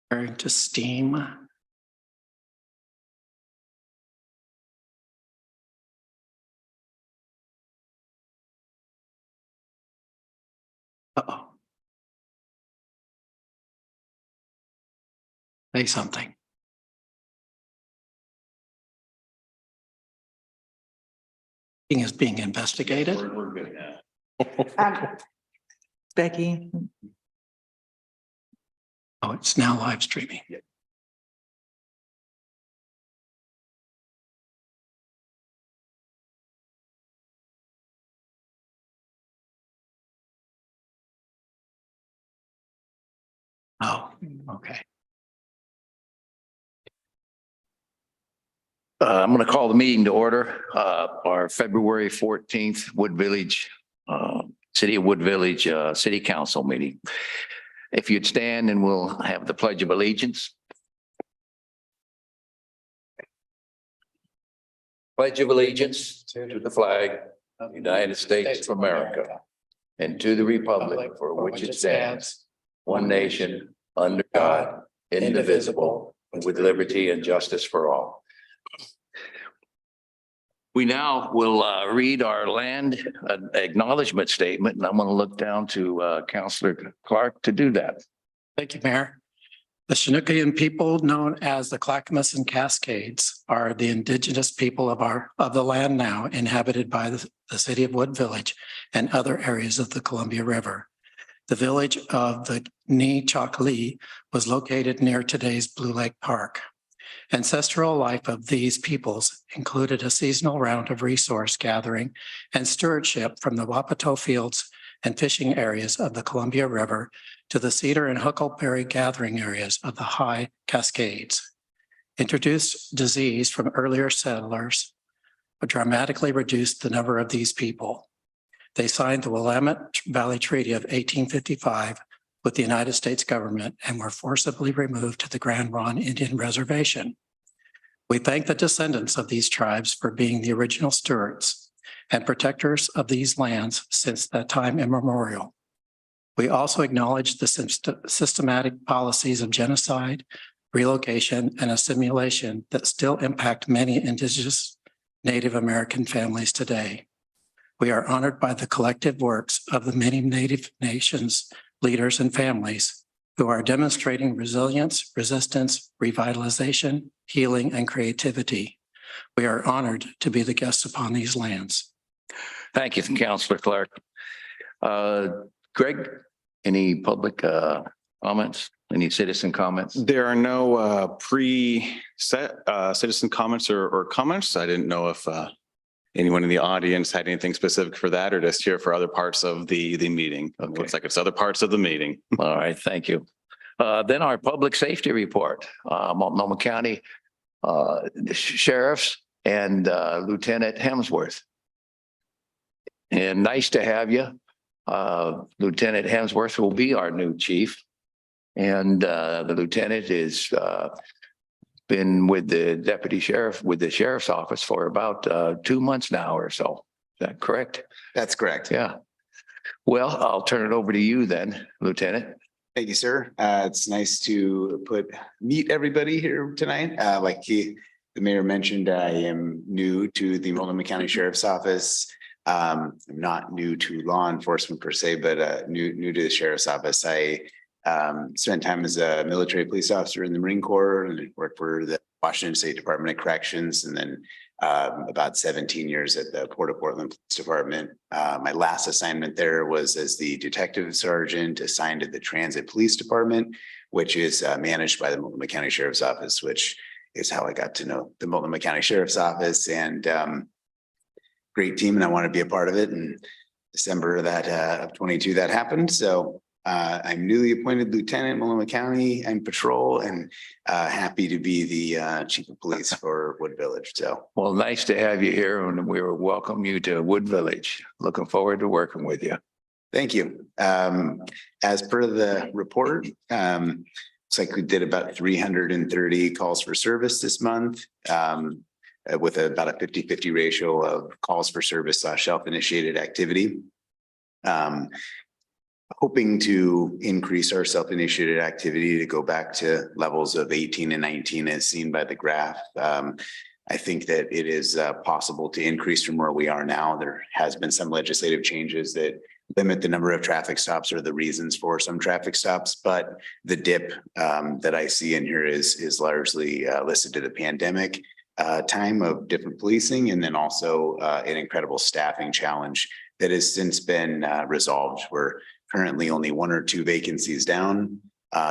Referring to steam. Uh-oh. Say something. Is being investigated. We're good now. Becky, Oh, it's now live streaming. Yep. Oh, okay. I'm going to call the meeting to order. Our February 14th Wood Village, City of Wood Village, City Council meeting. If you'd stand and we'll have the Pledge of Allegiance. Pledge of Allegiance to the flag of the United States of America and to the republic for which it stands, one nation, under God, indivisible, with liberty and justice for all. We now will read our land acknowledgement statement, and I'm going to look down to Councillor Clark to do that. Thank you, Mayor. The Chinookian people, known as the Clackamas and Cascades, are the indigenous people of the land now inhabited by the City of Wood Village and other areas of the Columbia River. The village of the Ni-Chok-Li was located near today's Blue Lake Park. Ancestral life of these peoples included a seasonal round of resource gathering and stewardship from the Wapato fields and fishing areas of the Columbia River to the Cedar and Huckleberry gathering areas of the High Cascades. Introduced disease from earlier settlers dramatically reduced the number of these people. They signed the Willamette Valley Treaty of 1855 with the United States government and were forcibly removed to the Grand Ronde Indian Reservation. We thank the descendants of these tribes for being the original stewards and protectors of these lands since that time immemorial. We also acknowledge the systematic policies of genocide, relocation, and assimilation that still impact many indigenous Native American families today. We are honored by the collective works of the many Native nations, leaders, and families who are demonstrating resilience, resistance, revitalization, healing, and creativity. We are honored to be the guests upon these lands. Thank you, Councillor Clark. Greg, any public comments? Any citizen comments? There are no pre-set citizen comments or comments. I didn't know if anyone in the audience had anything specific for that or just here for other parts of the meeting. Okay. Looks like it's other parts of the meeting. All right, thank you. Then our public safety report, Multnomah County Sheriffs and Lieutenant Hemsworth. And nice to have you. Lieutenant Hemsworth will be our new chief. And the lieutenant is been with the deputy sheriff with the sheriff's office for about 2 months now or so. Is that correct? That's correct. Yeah. Well, I'll turn it over to you then, Lieutenant. Thank you, sir. It's nice to meet everybody here tonight. Like the mayor mentioned, I am new to the Multnomah County Sheriff's Office. I'm not new to law enforcement per se, but new to the Sheriff's Office. I spent time as a military police officer in the Marine Corps and worked for the Washington State Department of Corrections, and then about 17 years at the Port of Portland Police Department. My last assignment there was as the detective sergeant assigned to the Transit Police Department, which is managed by the Multnomah County Sheriff's Office, which is how I got to know the Multnomah County Sheriff's Office. And great team, and I want to be a part of it. And December of 22 that happened. So I'm newly appointed lieutenant, Multnomah County and patrol, and happy to be the chief of police for Wood Village. So, Well, nice to have you here, and we welcome you to Wood Village. Looking forward to working with you. thank you. As per the report, looks like we did about 330 calls for service this month, with about a 50-50 ratio of calls for service / self-initiated activity. hoping to increase our self-initiated activity to go back to levels of 18 and 19 as seen by the graph. I think that it is possible to increase from where we are now. There has been some legislative changes that limit the number of traffic stops or the reasons for some traffic stops, but the dip that I see in here is largely listed to the pandemic time of different policing, and then also an incredible staffing challenge that has since been resolved. We're currently only 1 or 2 vacancies down.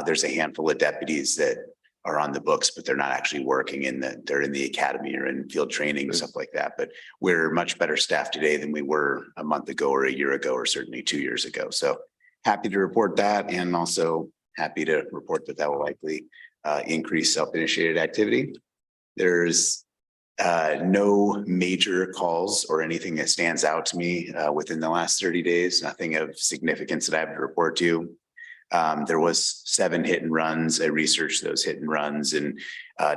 There's a handful of deputies that are on the books, but they're not actually working they're in the academy or in field training, stuff like that. But we're much better staffed today than we were a month ago or a year ago, or certainly 2 years ago. So happy to report that, and also happy to report that will likely increase self-initiated activity. There's no major calls or anything that stands out to me within the last 30 days, nothing of significance that I have to report to. There was 7 hit and runs. I researched those hit and runs and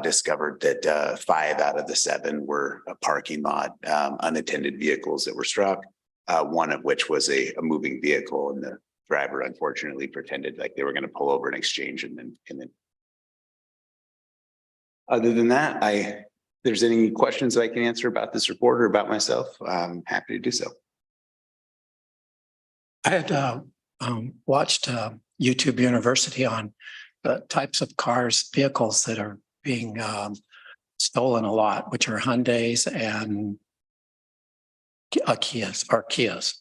discovered that 5 out of the 7 were a parking lot unattended vehicles that were struck. One of which was a moving vehicle, and the driver unfortunately pretended like they were going to pull over and exchange, and then. Other than that, if there's any questions I can answer about this report or about myself, I'm happy to do so. I had watched YouTube University on the types of vehicles that are being stolen a lot, which are Hyundais and Kias.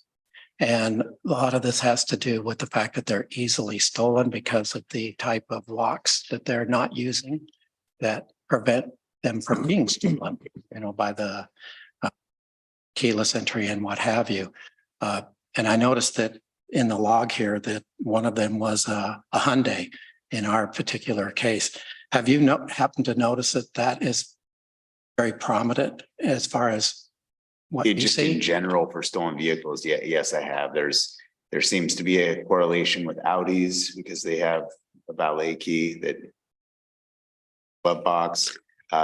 And a lot of this has to do with the fact that they're easily stolen because of the type of locks that they're not using that prevent them from being stolen, by the keyless entry and what have you. And I noticed that in the log here that one of them was a Hyundai in our particular case. Have you happened to notice that is very prominent as far as what you Just see? in general for stolen vehicles? Yeah, yes, I have. There seems to be a correlation with Audis because they have a valet key that glove box.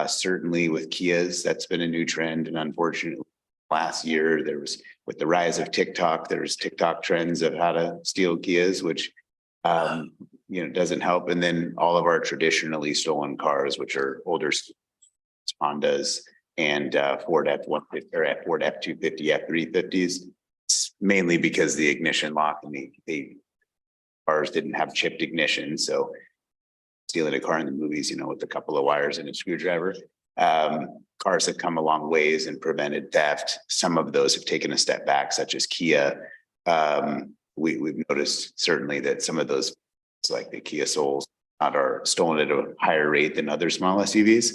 Certainly with Kias, that's been a new trend. And unfortunately, last year there was, with the rise of TikTok, there's TikTok trends of how to steal Kias, which doesn't help. And then all of our traditionally stolen cars, which are older Hondas and Ford F-150 or Ford F-250, F-350s, it's mainly because the ignition lock and the cars didn't have chipped ignition. So stealing a car in the movies, with a couple of wires and a screwdriver. Cars have come a long ways and prevented theft. Some of those have taken a step back, such as Kia. We've noticed certainly that some of those, like the Kia Souls, are stolen at a higher rate than other small SUVs.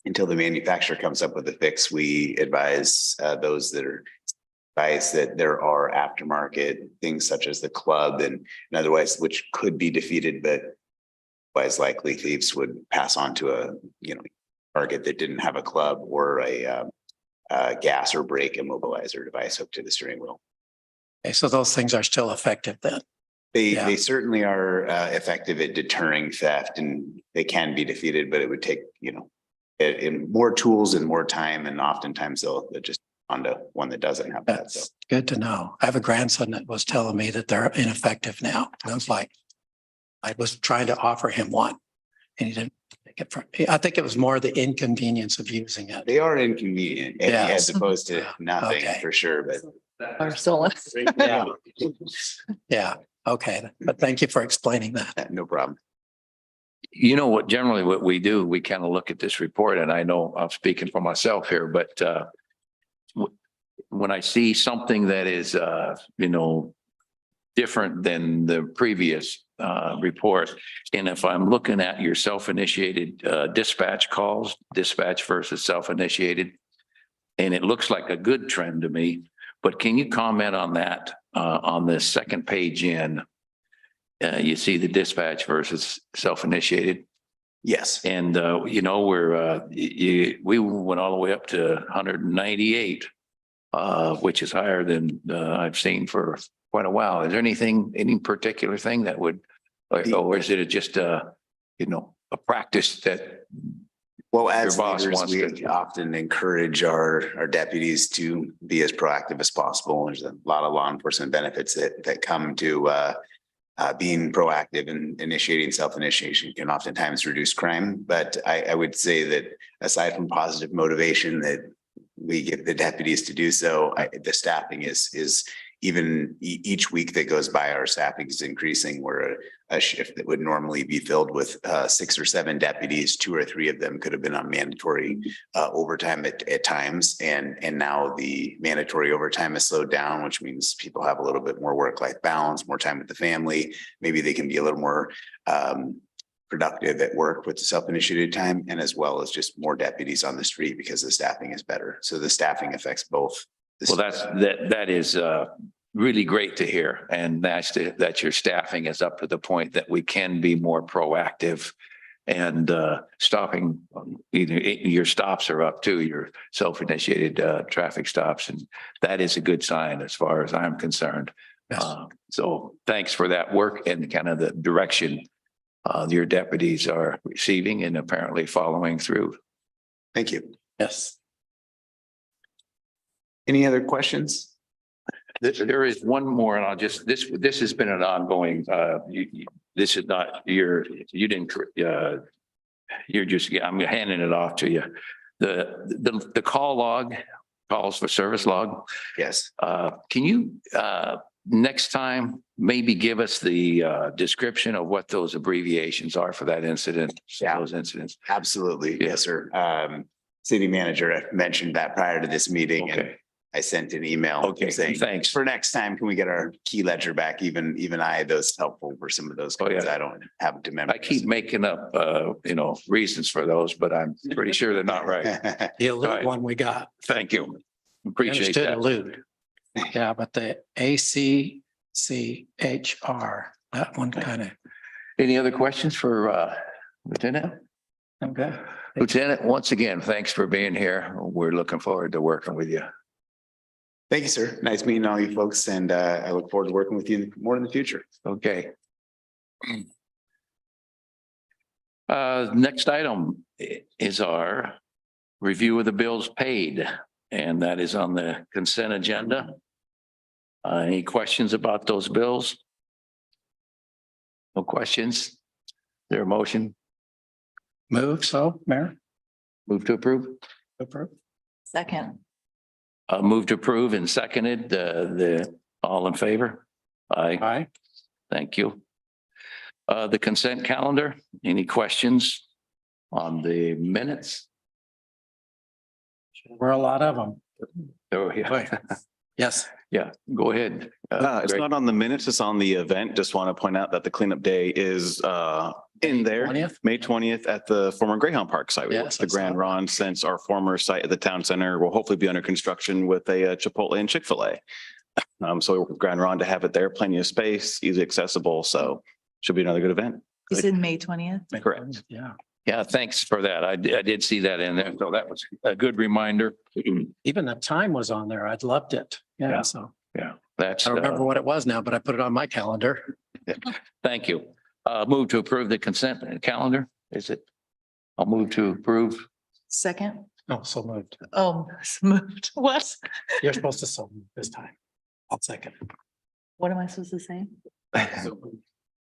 Until the manufacturer comes up with a fix, we advise those that there are aftermarket things such as the club and otherwise, which could be defeated, but otherwise likely thieves would pass on to a target that didn't have a club or a gas or brake immobilizer device hooked to the steering wheel. Okay, so those things are still effective then. They certainly are effective at deterring theft, and they can be defeated, but it would take in more tools and more time, and oftentimes they'll just onto one that doesn't have that. So That's good to know. I have a grandson that was telling me that they're ineffective now. And I was like, I was trying to offer him one and he didn't take it from me. I think it was more the inconvenience of using it. they are inconvenient Yes. as opposed to nothing, Okay. for sure, but Are stolen. Yeah. Yeah. Okay. But thank you for explaining that. no problem. Generally what we do, we kind of look at this report, and I know I'm speaking for myself here, but when I see something that is, different than the previous report, and if I'm looking at your self-initiated dispatch calls, dispatch versus self-initiated, and it looks like a good trend to me, but can you comment on that on this second page in? You see the dispatch versus self-initiated. Yes. And, we went all the way up to 198, which is higher than I've seen for quite a while. Is there any particular thing that would, or is it just, a practice that Well, as Your boss leaders, wants we to. often encourage our deputies to be as proactive as possible. There's a lot of law enforcement benefits that come to being proactive and initiating self-initiation can oftentimes reduce crime. But I would say that aside from positive motivation that we give the deputies to do so, the staffing is even each week that goes by, our staffing is increasing. Where a shift that would normally be filled with 6 or 7 deputies, 2 or 3 of them could have been on mandatory overtime at times. And now the mandatory overtime is slowed down, which means people have a little bit more work-life balance, more time with the family. Maybe they can be a little more productive at work with the self-initiated time, and as well as just more deputies on the street because the staffing is better. So the staffing affects both. Well, that is really great to hear. And that your staffing is up to the point that we can be more proactive and stopping, your stops are up too, your self-initiated traffic stops. And that is a good sign as far as I'm concerned. Yes. So thanks for that work and kind of the direction your deputies are receiving and apparently following through. Thank you. Yes. Any other questions? There is one more, and I'll just, this has been an ongoing, this is not you're just, I'm handing it off to you. The call log, calls for service log. Yes. Can you, next time, maybe give us the description of what those abbreviations are for that incident, Yeah. those incidents? Absolutely. Yeah. Yes, sir. City manager mentioned that prior to this meeting, and Okay, I sent an email okay, saying, thanks. for next time, can we get our key ledger back? Even those helpful for some of those Oh, codes. yeah. I don't have to memorize. I keep making up, reasons for those, but I'm pretty sure they're not right. The elude Right. one we got. Thank you. I Appreciate understood that. elude. Yeah, but the ACCHR, that one kind of, Any other questions for Lieutenant? I'm good. Lieutenant, once again, thanks for being here. We're looking forward to working with you. Thank you, sir. Nice meeting all you folks, and I look forward to working with you more in the future. Okay. Next item is our review of the bills paid, and that is on the consent agenda. Any questions about those bills? No questions? There a motion? Move, so, Mayor? Move to approve? Approve. Second. Move to approve and seconded, all in favor? Aye, Aye. thank you. The consent calendar, any questions on the minutes? We're a lot of them. Oh, yeah. Yes. Yeah, go ahead. It's Greg. not on the minutes, it's on the event. Just want to point out that the cleanup day is in there. 20th? May 20th at the former Greyhound Park site. We Yes, worked I the saw Grand that. Ron since our former site at the town center will hopefully be under construction with a Chipotle and Chick-fil-A. So we work with Grand Ron to have it there, plenty of space, easily accessible. So should be another good event. You said May 20th? Correct. Yeah. Yeah, thanks for that. I did see that in there. So that was a good reminder. Even the time was on there. I'd loved it. Yeah. Yeah, so Yeah, that's, I don't remember what it was now, but I put it on my calendar. thank you. Move to approve the consent calendar, is it? I'll move to approve. Second. Oh, so moved. Oh, moved. What? You're supposed to so move this time. I'll second. What am I supposed to say?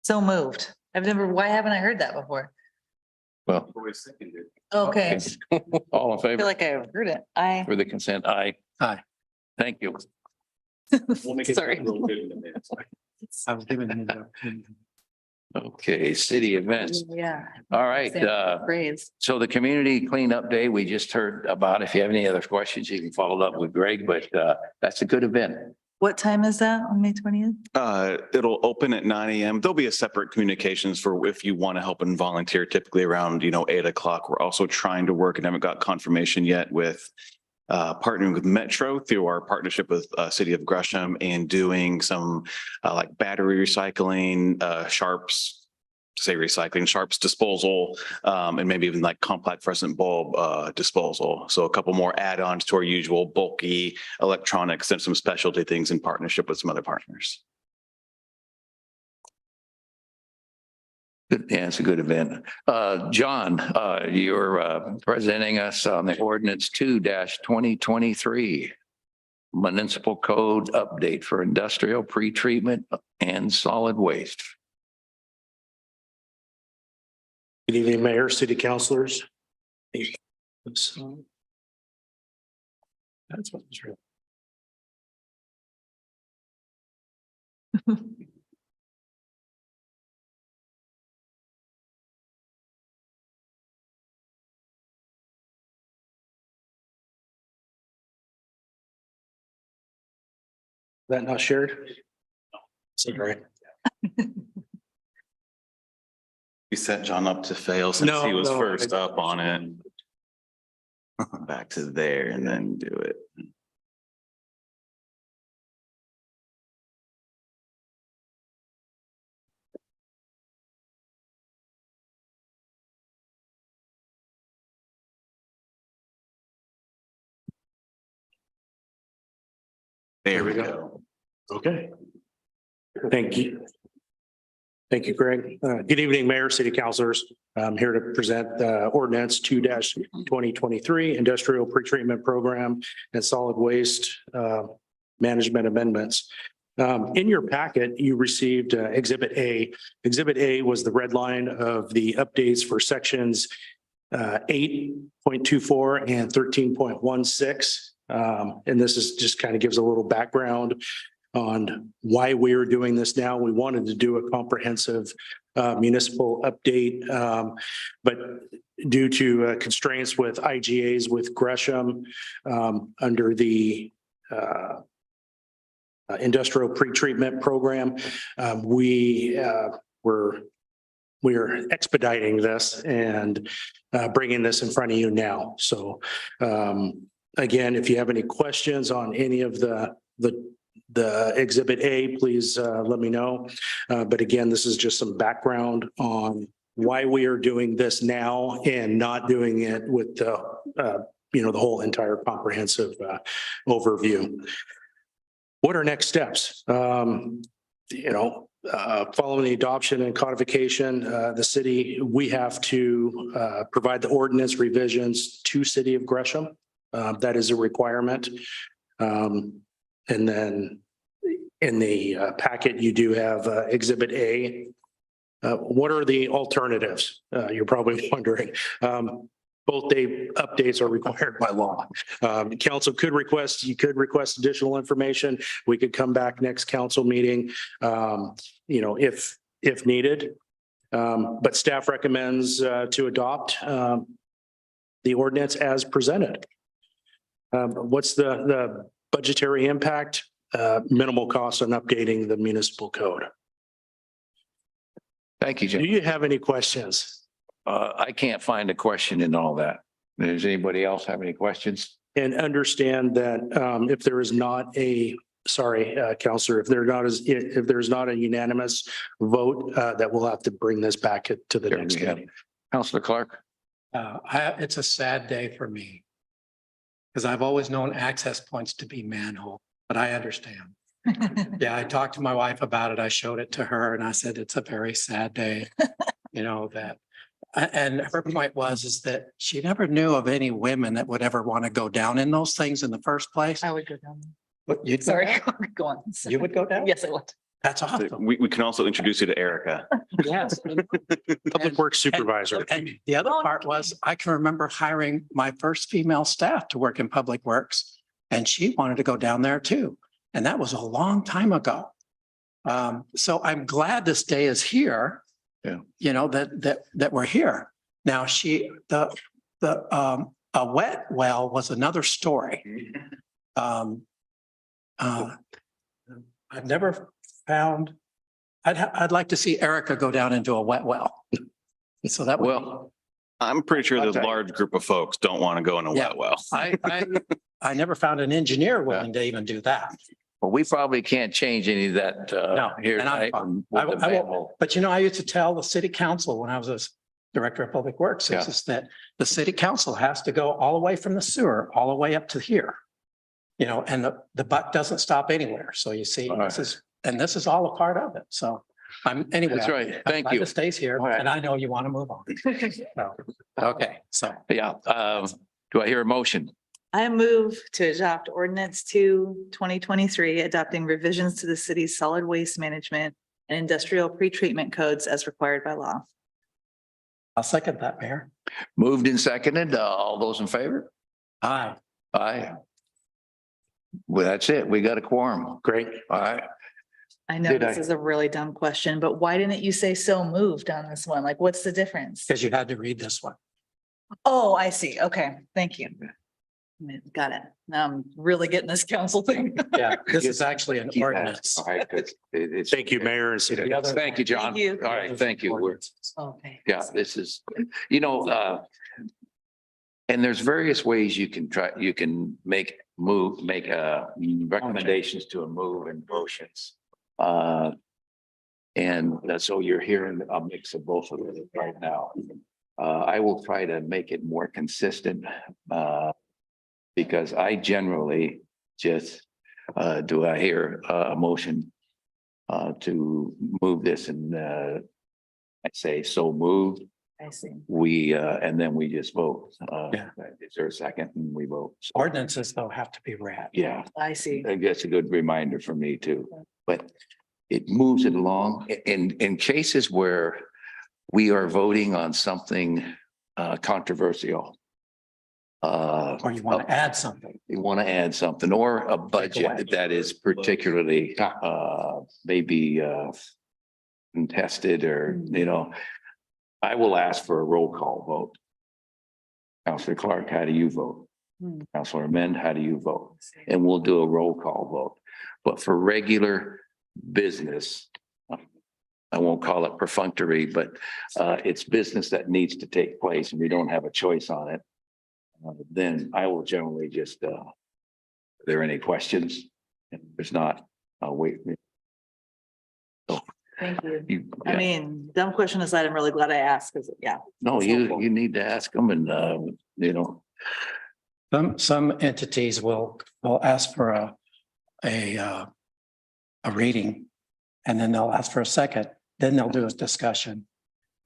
So moved. Why haven't I heard that before? Well, Okay. all in I feel favor like I heard it. I, for the consent? Aye. Aye. Thank you. sorry. I was giving you the- Okay, city events. Yeah. All right, Phrase. so the community cleanup day, we just heard about. If you have any other questions, you can follow up with Greg, but that's a good event. What time is that on May 20th? It'll open at 9 a.m. There'll be a separate communications for if you want to help and volunteer, typically around, 8 o'clock. We're also trying to work and haven't got confirmation yet with partnering with Metro through our partnership with City of Gresham and doing some like battery recycling, sharps disposal, and maybe even like compact fluorescent bulb disposal. So a couple more add-ons to our usual bulky electronics and some specialty things in partnership with some other partners. Yeah, it's a good event. John, you're presenting us on the ordinance 2-2023. Municipal code update for industrial pretreatment and solid waste. Good evening, Mayor, City Councilors. That's what was real. That not shared? Sorry. We set John up to fail since No, he was no, first up on it. Back to there and then do it. There we go. Okay. Thank you. Thank you, Greg. Good evening, Mayor, City Councilors. I'm here to present ordinance 2-2023 Industrial Pretreatment Program and Solid Waste Management Amendments. In your packet, you received Exhibit A. Exhibit A was the red line of the updates for sections 8.24 and 13.16. And this is just kind of gives a little background on why we are doing this now. We wanted to do a comprehensive municipal update, but due to constraints with IGAs with Gresham under the industrial pretreatment program, we are expediting this and bringing this in front of you now. So again, if you have any questions on any of the Exhibit A, please let me know. But again, this is just some background on why we are doing this now and not doing it with the whole entire comprehensive overview. What are next steps? Following the adoption and codification, the city, we have to provide the ordinance revisions to City of Gresham. That is a requirement. And then in the packet, you do have Exhibit A. What are the alternatives? You're probably wondering. Both day updates are required by law. Council could request, you could request additional information. We could come back next council meeting, if needed. But staff recommends to adopt the ordinance as presented. What's the budgetary impact? Minimal cost on updating the municipal code. Thank you, Do Jim. you have any questions? I can't find a question in all that. Does anybody else have any questions? And understand that if there is not a, Counselor, if there's not a unanimous vote, that we'll have to bring this back to the There next we have- meeting. Councilor Clark? It's a sad day for me. Because I've always known access points to be manhole, but I understand. Yeah, I talked to my wife about it. I showed it to her and I said, it's a very sad day, that. And her point is that she never knew of any women that would ever want to go down in those things in the first place. I would go down. But you'd go Sorry, down? go on. You would go down? Yes, I would. That's awesome. We can also introduce you to Erica. Yes. Public Works Supervisor. And the other part was, I can remember hiring my first female staff to work in Public Works, and she wanted to go down there too. And that was a long time ago. So I'm glad this day is here. Yeah. That we're here. Now a wet well was another story. I've never found, I'd like to see Erica go down into a wet well. So that would, Well, I'm pretty sure I'll there's a tell you. large group of folks don't want to go in a Yeah. wet well. I never found an engineer willing to even do that. we probably can't change any of that No, here and tonight. I won't. But I used to tell the city council when I was a director of public works, Yeah. is that the city council has to go all the way from the sewer, all the way up to here. And the buck doesn't stop anywhere. So you see, All right. this is all a part of it. So Anyway. That's right. I'm Thank glad you. it stays here, All right. and I know you want to move on. So, okay, so Yeah, do I hear a motion? I move to adopt ordinance 2/2023, adopting revisions to the city's solid waste management and industrial pretreatment codes as required by law. I'll second that, Mayor. Moved and seconded. All those in favor? Aye. Aye. Well, that's it. We got a quorum. Great. All right. I know Did this I- is a really dumb question, but why didn't you say so moved on this one? Like, what's the difference? Because you had to read this one. Oh, I see. Okay, thank you. Got it. Now I'm really getting this council thing. Yeah, this is actually an Keep that. ordinance. All right, good. It's. Thank you, Mayor and City. The other- Thank you, John. Thank you. All right, thank you. We're, Okay. yeah, this is, you know, and there's various ways you can try, you can make recommendations to a move and motions. And so you're hearing a mix of both of them right now. I will try to make it more consistent, because I generally just, do I hear a motion to move this and, I say so moved. I see. We, and then we just vote. Yeah. Is there a second? And we vote. So, Ordinances, though, have to be read. yeah, I see. I guess a good reminder for me too, but it moves it along in cases where we are voting on something controversial. Or you want to add something. You want to add something or a away. budget that is particularly maybe contested or, you know, I will ask for a roll call vote. Counselor Clark, how do you vote? Hmm. Counselor Amend, how do you vote? And we'll do a roll call vote. But for regular business, I won't call it perfunctory, but it's business that needs to take place and we don't have a choice on it. Then I will generally just, are there any questions? If there's not, I'll wait. Thank you. Yeah. I mean, dumb question aside, I'm really glad I asked because, yeah. No, it's you helpful. need to ask them and, you know, Some entities will ask for a reading, and then they'll ask for a second, then they'll do a discussion,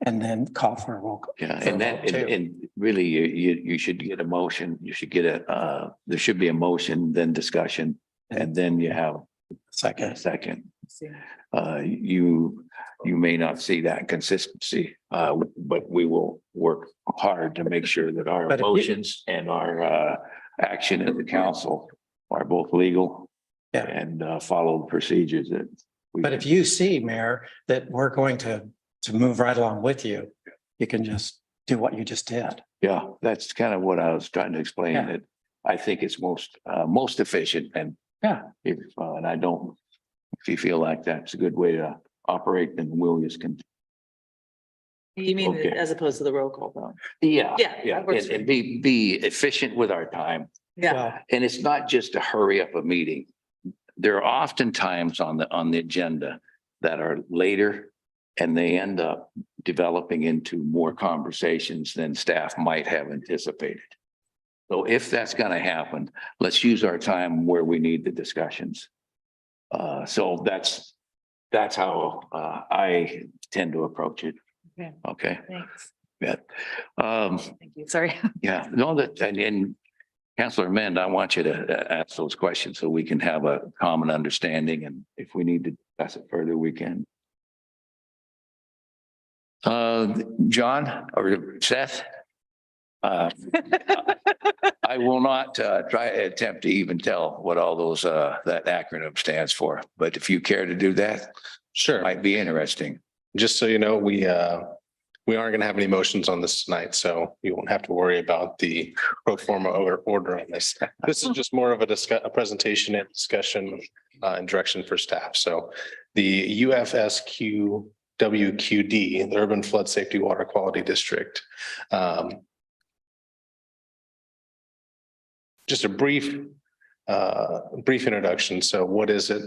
and then call for a roll call. yeah, for a and that, vote, too. and really, you should get a motion, you should get there should be a motion, then discussion, and then you have a Second, second. I see. You may not see that consistency, but we will work hard to make sure that our But if you- motions and our action as a council are both legal Yeah. and follow the procedures that. we- but if you see, Mayor, that we're going to move right along with you, you can just do what you just did. Yeah, that's kind of what I was trying to explain, Yeah. that I think it's most efficient and. Yeah. And I don't, if you feel like that's a good way to operate, then we'll just continue. You mean Okay. as opposed to the roll call vote? Yeah. Yeah, Yeah, that works and be efficient with our time. Yeah. Well, And it's not just to hurry up a meeting. There are often times on the agenda that are later and they end up developing into more conversations than staff might have anticipated. So if that's going to happen, let's use our time where we need the discussions. So that's how I tend to approach it. Okay. Okay, Thanks. yeah. Thank you. Sorry. Yeah, no, and Councilor Mend, I want you to ask those questions so we can have a common understanding, and if we need to discuss it further, we can. John or Seth? I will not attempt to even tell what all those that acronym stands for, but if you care to do that, Sure. might be interesting. Just so you know, we aren't going to have any motions on this tonight, so you won't have to worry about the pro forma order on this. This is just more of a presentation and discussion and direction for staff. So the UFSQWQD, the Urban Flood Safety Water Quality District. Just a brief introduction. So what is it?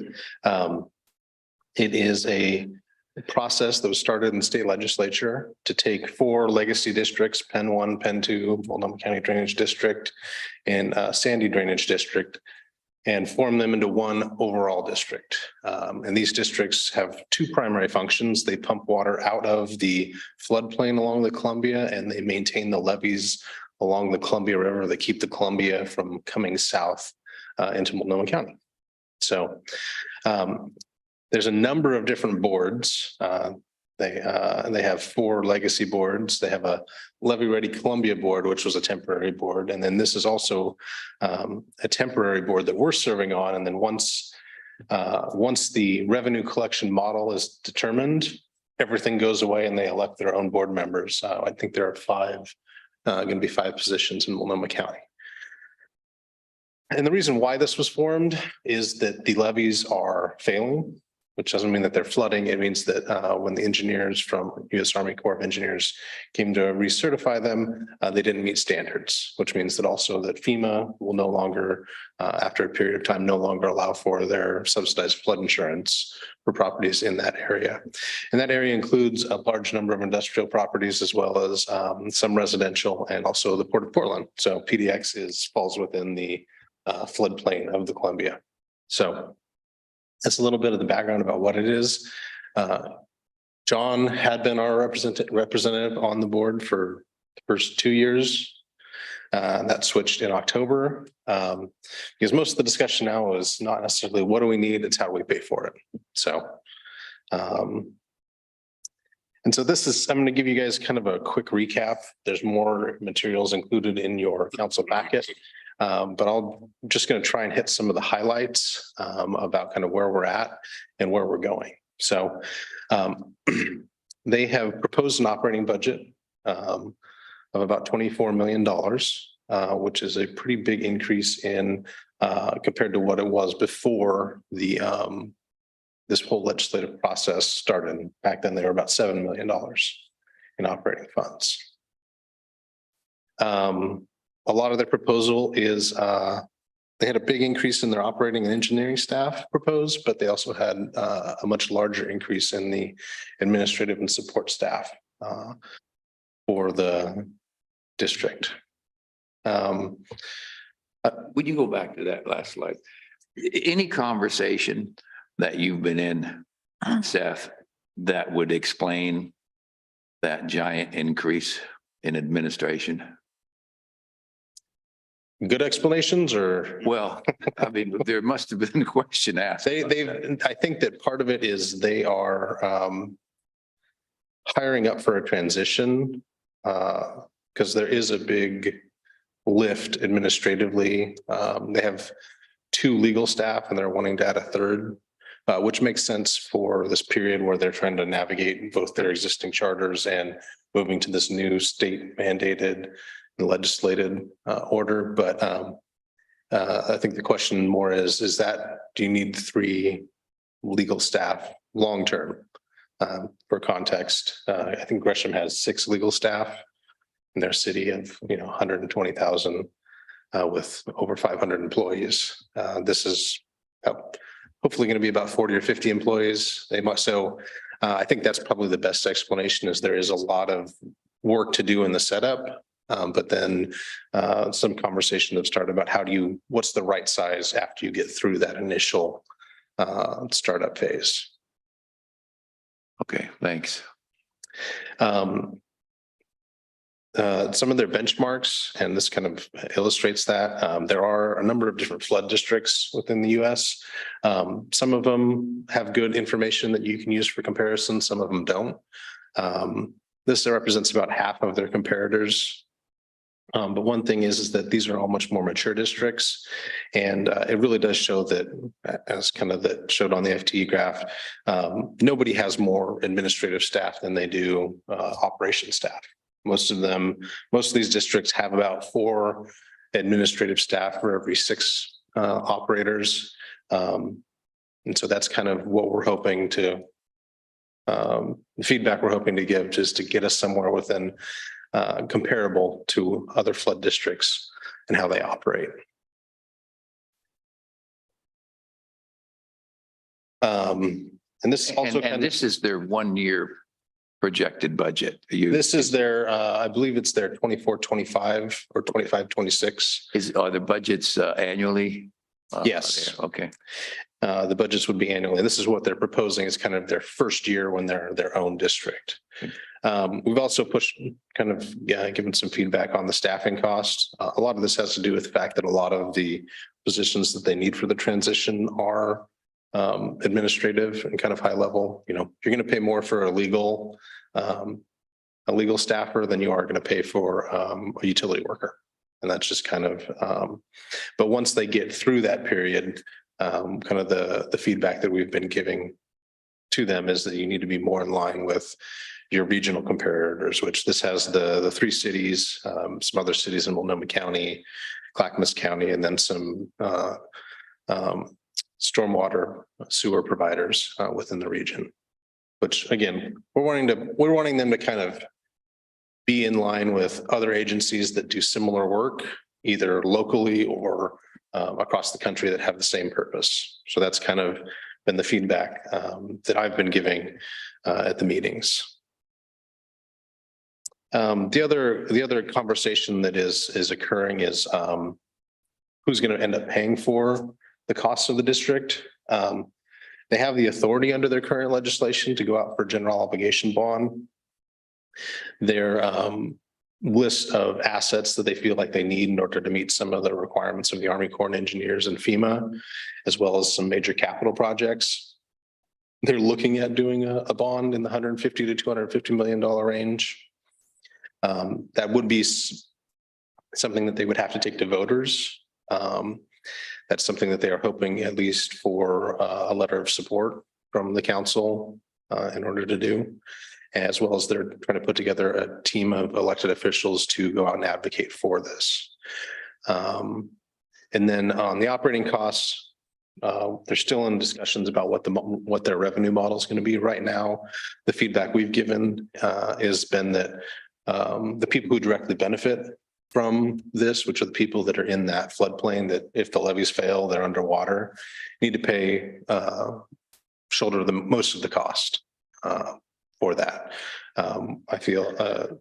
It is a process that was started in the state legislature to take 4 legacy districts, Penn 1, Penn 2, Multnomah County Drainage District, and Sandy Drainage District, and form them into one overall district. And these districts have two primary functions. They pump water out of the floodplain along the Columbia, and they maintain the levees along the Columbia River that keep the Columbia from coming south into Multnomah County. So there's a number of different boards. They have 4 legacy boards. They have a Levy Ready Columbia board, which was a temporary board. And then this is also a temporary board that we're serving on. And then once the revenue collection model is determined, everything goes away and they elect their own board members. I think there are going to be 5 positions in Multnomah County. And the reason why this was formed is that the levees are failing, which doesn't mean that they're flooding. It means that when the engineers from U.S. Army Corps of Engineers came to recertify them, they didn't meet standards, which means that also that FEMA will no longer, after a period of time, no longer allow for their subsidized flood insurance for properties in that area. And that area includes a large number of industrial properties as well as some residential and also the Port of Portland. So PDX falls within the floodplain of the Columbia. So that's a little bit of the background about what it is. John had been our representative on the board for the first 2 years. That switched in October because most of the discussion now is not necessarily what do we need, it's how do we pay for it. So, and so this is, I'm going to give you guys kind of a quick recap. There's more materials included in your council packet. But I'm just going to try and hit some of the highlights about kind of where we're at and where we're going. So they have proposed an operating budget of about $24 million, which is a pretty big increase in compared to what it was before the this whole legislative process started. Back then, they were about $7 million in operating funds. A lot of their proposal is they had a big increase in their operating and engineering staff proposed, but they also had a much larger increase in the administrative and support staff for the district. Would you go back to that last slide? Any conversation that you've been in, Seth, that would explain that giant increase in administration? Good explanations or? Well, I mean, there must have been a question asked. I think that part of it is they are hiring up for a transition because there is a big lift administratively. They have 2 legal staff and they're wanting to add a 3rd, which makes sense for this period where they're trying to navigate both their existing charters and moving to this new state mandated legislated order. But I think the question more is that do you need 3 legal staff long term? For context, I think Gresham has 6 legal staff in their city of 120,000 with over 500 employees. This is hopefully going to be about 40 or 50 employees. So I think that's probably the best explanation is there is a lot of work to do in the setup. But then some conversation have started about what's the right size after you get through that initial startup phase. Okay, thanks. Some of their benchmarks, and this kind of illustrates that there are a number of different flood districts within the US. Some of them have good information that you can use for comparison. Some of them don't. This represents about half of their comparators. But one thing is that these are all much more mature districts. And it really does show that, as kind of that showed on the FTE graph, nobody has more administrative staff than they do operation staff. Most of these districts have about 4 administrative staff for every 6 operators. And so that's kind of what we're hoping to, the feedback we're hoping to give, just to get us somewhere within comparable to other flood districts and how they operate. And this also and this is their 1-year projected budget. This is their, I believe it's their 24-25 or 25-26. Are the budgets annually? Yes. there? Okay, The budgets would be annually. This is what they're proposing is kind of their first year when they're their own district. We've also pushed kind of given some feedback on the staffing costs. A lot of this has to do with the fact that a lot of the positions that they need for the transition are administrative and kind of high level. You know, you're going to pay more for a legal staffer than you are going to pay for a utility worker. And that's just kind of, but once they get through that period, kind of the feedback that we've been giving to them is that you need to be more in line with your regional comparators, which this has the three cities, some other cities in Multnomah County, Clackamas County, and then some stormwater sewer providers within the region. Which again, we're wanting them to kind of be in line with other agencies that do similar work, either locally or across the country that have the same purpose. So that's kind of been the feedback that I've been giving at the meetings. The other conversation that is occurring is who's going to end up paying for the costs of the district. They have the authority under their current legislation to go out for general obligation bond. Their list of assets that they feel like they need in order to meet some of the requirements of the Army Corps of Engineers and FEMA, as well as some major capital projects. They're looking at doing a bond in the $150 to $250 million range. That would be something that they would have to take to voters. That's something that they are hoping at least for a letter of support from the council in order to do, as well as they're trying to put together a team of elected officials to go out and advocate for this. And then on the operating costs, they're still in discussions about what their revenue model is going to be. Right now, the feedback we've given has been that the people who directly benefit from this, which are the people that are in that floodplain, that if the levees fail, they're underwater, need to pay, shoulder the most of the cost for that. I feel,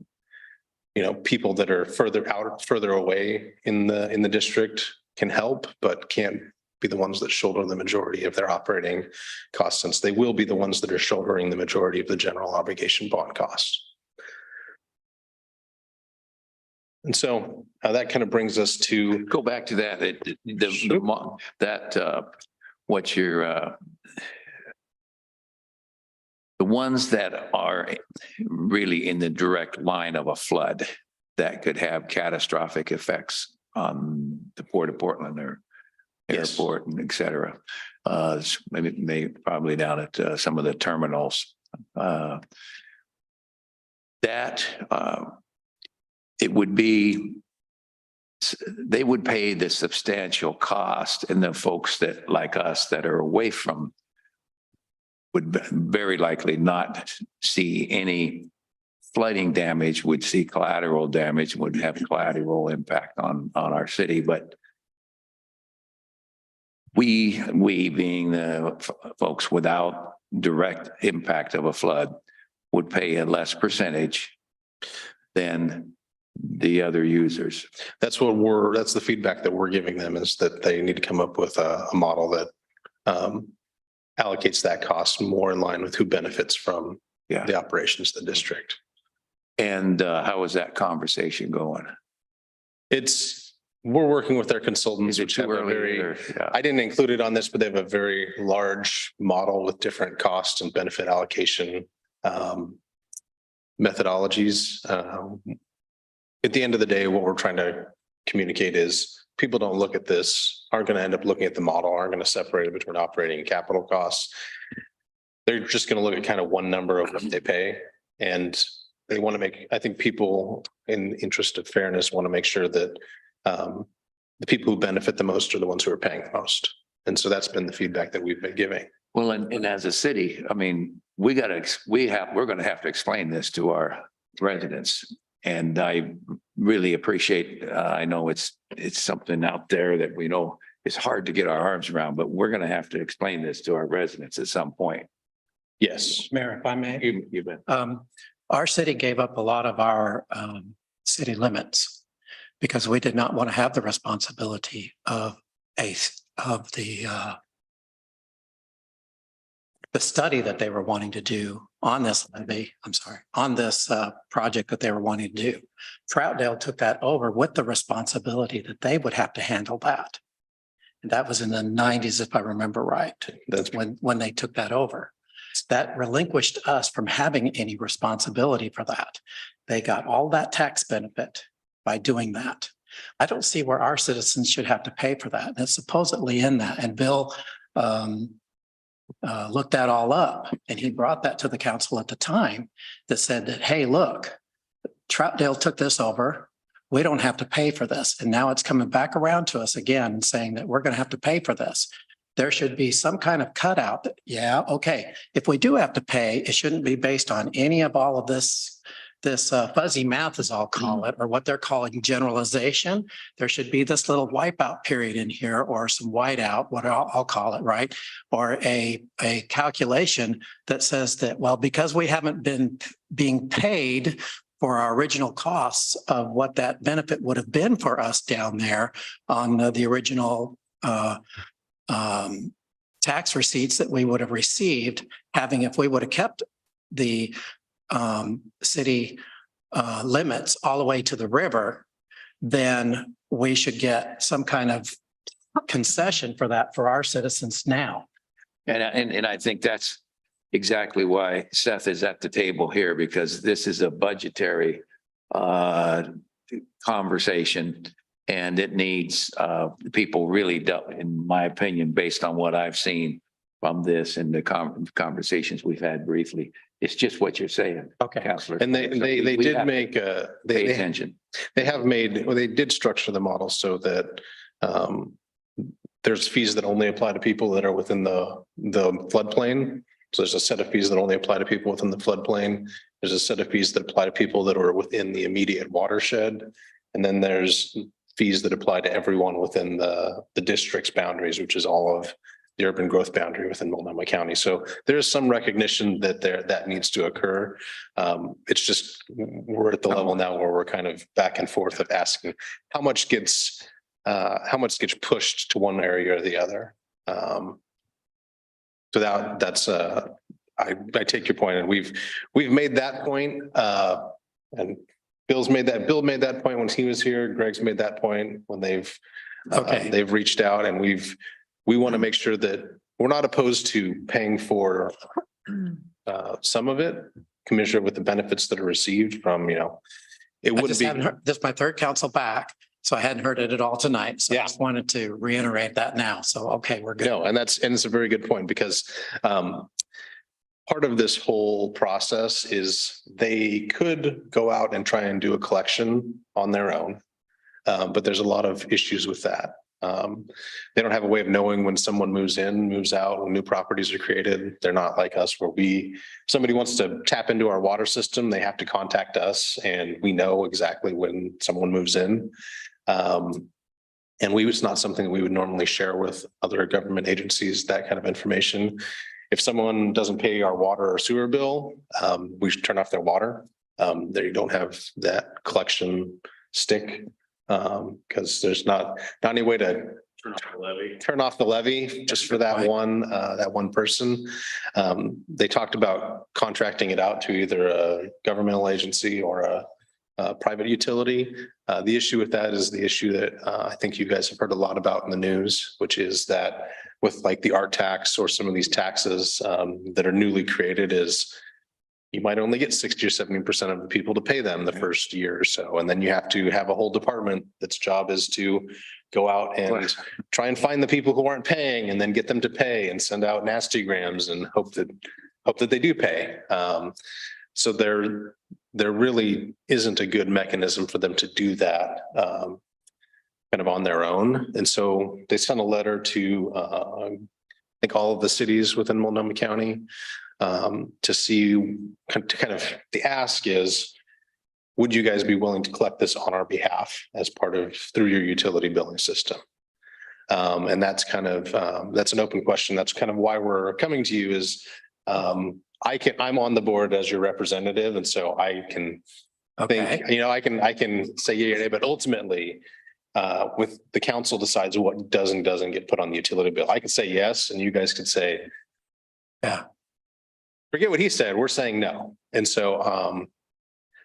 people that are further away in the district can help, but can't be the ones that shoulder the majority of their operating costs, since they will be the ones that are shouldering the majority of the general obligation bond costs. And so that kind of brings us to go back to that, what you're, the ones that are really in the direct line of a flood that could have catastrophic effects on the Port of Portland or Yes. airport and et cetera. Maybe probably down at some of the terminals. It would be, they would pay the substantial cost, and the folks that like us that are away from would very likely not see any flooding damage, would see collateral damage, would have collateral impact on our city. But we being the folks without direct impact of a flood would pay a less percentage than the other users. that's the feedback that we're giving them, is that they need to come up with a model that allocates that cost more in line with who benefits from the operations of the district. And how is that conversation going? We're working with their consultants, Is it which too have a early? very, I didn't include it on this, but they have a very large model with different cost and benefit allocation methodologies. At the end of the day, what we're trying to communicate is people don't look at this, aren't going to end up looking at the model, aren't going to separate it between operating and capital costs. They're just going to look at kind of one number of what they pay. And they want to make, I think people in the interest of fairness want to make sure that the people who benefit the most are the ones who are paying the most. And so that's been the feedback that we've been giving. Well, and as a city, I mean, we're going to have to explain this to our residents. And I really appreciate, I know it's something out there that we know is hard to get our arms around, but we're going to have to explain this to our residents at some point. Yes. Mayor, if I may. You bet. Our city gave up a lot of our city limits because we did not want to have the responsibility of a the study that they were wanting to do on this levy, on this project that they were wanting to do. Troutdale took that over with the responsibility that they would have to handle that. And that was in the 90s, if I remember right. That's when they took that over. That relinquished us from having any responsibility for that. They got all that tax benefit by doing that. I don't see where our citizens should have to pay for that. And it's supposedly in that. And Bill looked that all up, and he brought that to the council at the time that said that, hey, look, Troutdale took this over. We don't have to pay for this. And now it's coming back around to us again and saying that we're going to have to pay for this. There should be some kind of cutout that, yeah, okay, if we do have to pay, it shouldn't be based on any of all of this fuzzy math, as I'll call it, or what they're calling generalization. There should be this little wipeout period in here, or some whiteout, what I'll call it, right? Or a calculation that says that, well, because we haven't been being paid for our original costs of what that benefit would have been for us down there on the original tax receipts that we would have received, if we would have kept the city limits all the way to the river, then we should get some kind of concession for that for our citizens now. And I think that's exactly why Seth is at the table here, because this is a budgetary conversation, and it needs people really, in my opinion, based on what I've seen from this and the conversations we've had briefly. It's just what you're saying. Okay. Counselor. And they We did have to make pay attention. they did structure the model so that there's fees that only apply to people that are within the floodplain. So there's a set of fees that only apply to people within the floodplain. There's a set of fees that apply to people that are within the immediate watershed. And then there's fees that apply to everyone within the district's boundaries, which is all of the urban growth boundary within Multnomah County. So there's some recognition that that needs to occur. It's just, we're at the level now where we're kind of back and forth of asking how much gets pushed to one area or the other. So that's I take your point, and we've made that point, and Bill made that point when he was here. Greg's made that point when they've reached out, and we want to make sure that we're not opposed to paying for some of it, commensurate with the benefits that are received from, it I wouldn't just be. haven't heard, this is my third council back, so I hadn't heard it at all tonight. So I just wanted to reiterate that now. So, okay, we're good. No, and it's a very good point, because part of this whole process is they could go out and try and do a collection on their own. But there's a lot of issues with that. They don't have a way of knowing when someone moves in, moves out, when new properties are created. They're not like us where somebody wants to tap into our water system, they have to contact us, and we know exactly when someone moves in. And it's not something that we would normally share with other government agencies, that kind of information. If someone doesn't pay our water or sewer bill, we should turn off their water. They don't have that collection stick, because there's not any way to turn off the levy just for that one person. They talked about contracting it out to either a governmental agency or a private utility. The issue with that is the issue that I think you guys have heard a lot about in the news, which is that with like the art tax or some of these taxes that are newly created, is you might only get 60 or 70% of the people to pay them the first year or so. And then you have to have a whole department that's job is to go out and try and find the people who aren't paying and then get them to pay and send out nasty grams and hope that they do pay. So there really isn't a good mechanism for them to do that kind of on their own. And so they sent a letter to I think all of the cities within Multnomah County to see kind of the ask is, would you guys be willing to collect this on our behalf as part of through your utility billing system? And that's kind of that's an open question. That's kind of why we're coming to you is I'm on the board as your representative, and so I can think, I can say yeah, but ultimately with the council decides what does and doesn't get put on the utility bill. I could say yes, and you guys could say, Yeah. forget what he said, we're saying no. And so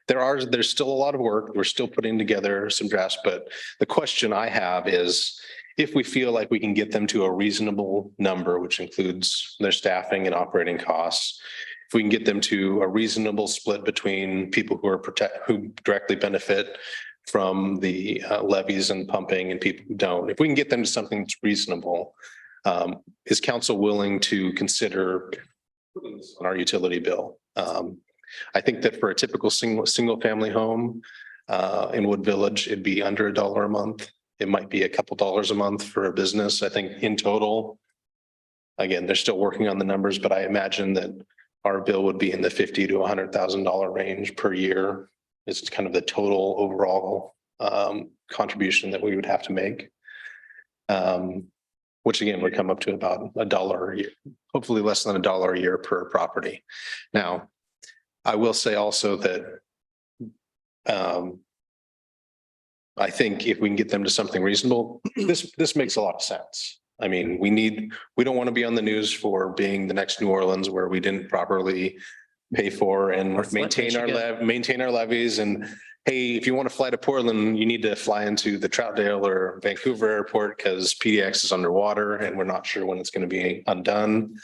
there's still a lot of work. We're still putting together some drafts, but the question I have is if we feel like we can get them to a reasonable number, which includes their staffing and operating costs, if we can get them to a reasonable split between people who directly benefit from the levies and pumping and people who don't, if we can get them to something that's reasonable, is council willing to consider putting this on our utility bill? I think that for a typical single family home in Wood Village, it'd be under $1 a month. It might be a couple dollars a month for a business. I think in total, again, they're still working on the numbers, but I imagine that our bill would be in the $50,000 to $100,000 range per year. It's kind of the total overall contribution that we would have to make. Which again would come up to about $1 a year, hopefully less than $1 a year per property. Now, I will say also that I think if we can get them to something reasonable, this makes a lot of sense. I mean, we don't want to be on the news for being the next New Orleans where we didn't properly pay for and Or Flint, maintain our levies. And hey, if you want to fly to Portland, you need to fly into the Troutdale or Vancouver airport because PDX is underwater and we're not sure when it's going to be undone.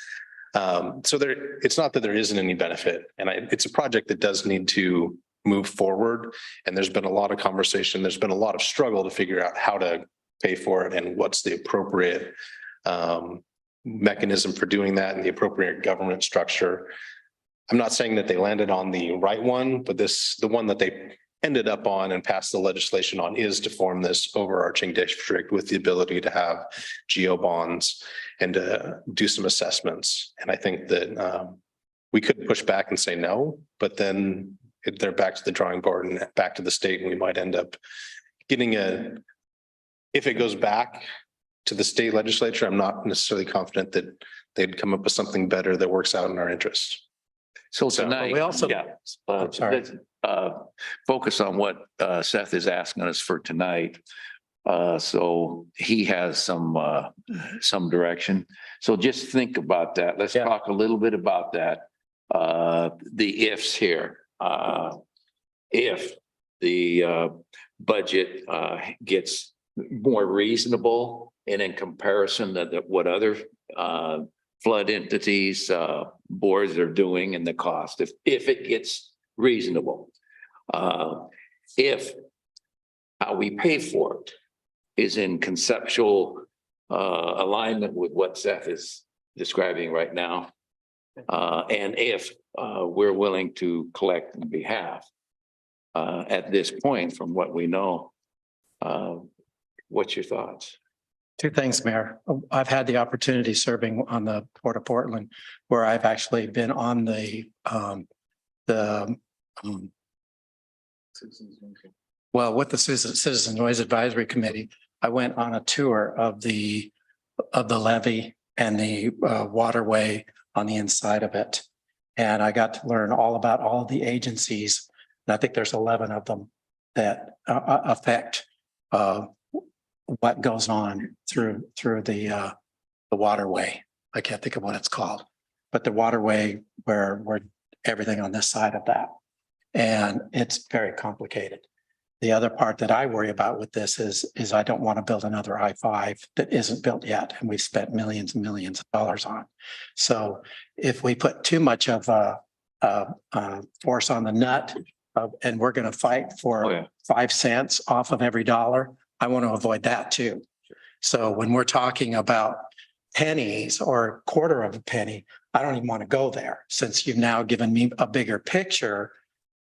So it's not that there isn't any benefit, and it's a project that does need to move forward. And there's been a lot of conversation. There's been a lot of struggle to figure out how to pay for it and what's the appropriate mechanism for doing that and the appropriate government structure. I'm not saying that they landed on the right one, but the one that they ended up on and passed the legislation on is to form this overarching district with the ability to have geo bonds and to do some assessments. And I think that we could push back and say no, but then they're back to the drawing board and back to the state, and we might end up getting if it goes back to the state legislature, I'm not necessarily confident that they'd come up with something better that works out in our interest. So So, tonight, we also- yeah, sorry. let's focus on what Seth is asking us for tonight. So he has some direction. So just think about that. Let's Yeah. talk a little bit about that. The ifs here. If the budget gets more reasonable and in comparison to what other flood entities, boards are doing and the cost, if it gets reasonable. If how we pay for it is in conceptual alignment with what Seth is describing right now. And if we're willing to collect on behalf at this point, from what we know, what's your thoughts? Two things, Mayor. I've had the opportunity serving on the Port of Portland, where I've actually been on with the Citizen Noise Advisory Committee. I went on a tour of the levee and the waterway on the inside of it. And I got to learn all about all of the agencies. And I think there's 11 of them that affect what goes on through the waterway. I can't think of what it's called, but the waterway where everything on this side of that. And it's very complicated. The other part that I worry about with this is I don't want to build another I-5 that isn't built yet, and we've spent millions and millions of dollars on. So if we put too much of a force on the nut, and we're going to fight for 5 cents off of every dollar, I want to avoid that too. So when we're talking about pennies or a quarter of a penny, I don't even want to go there. Since you've now given me a bigger picture,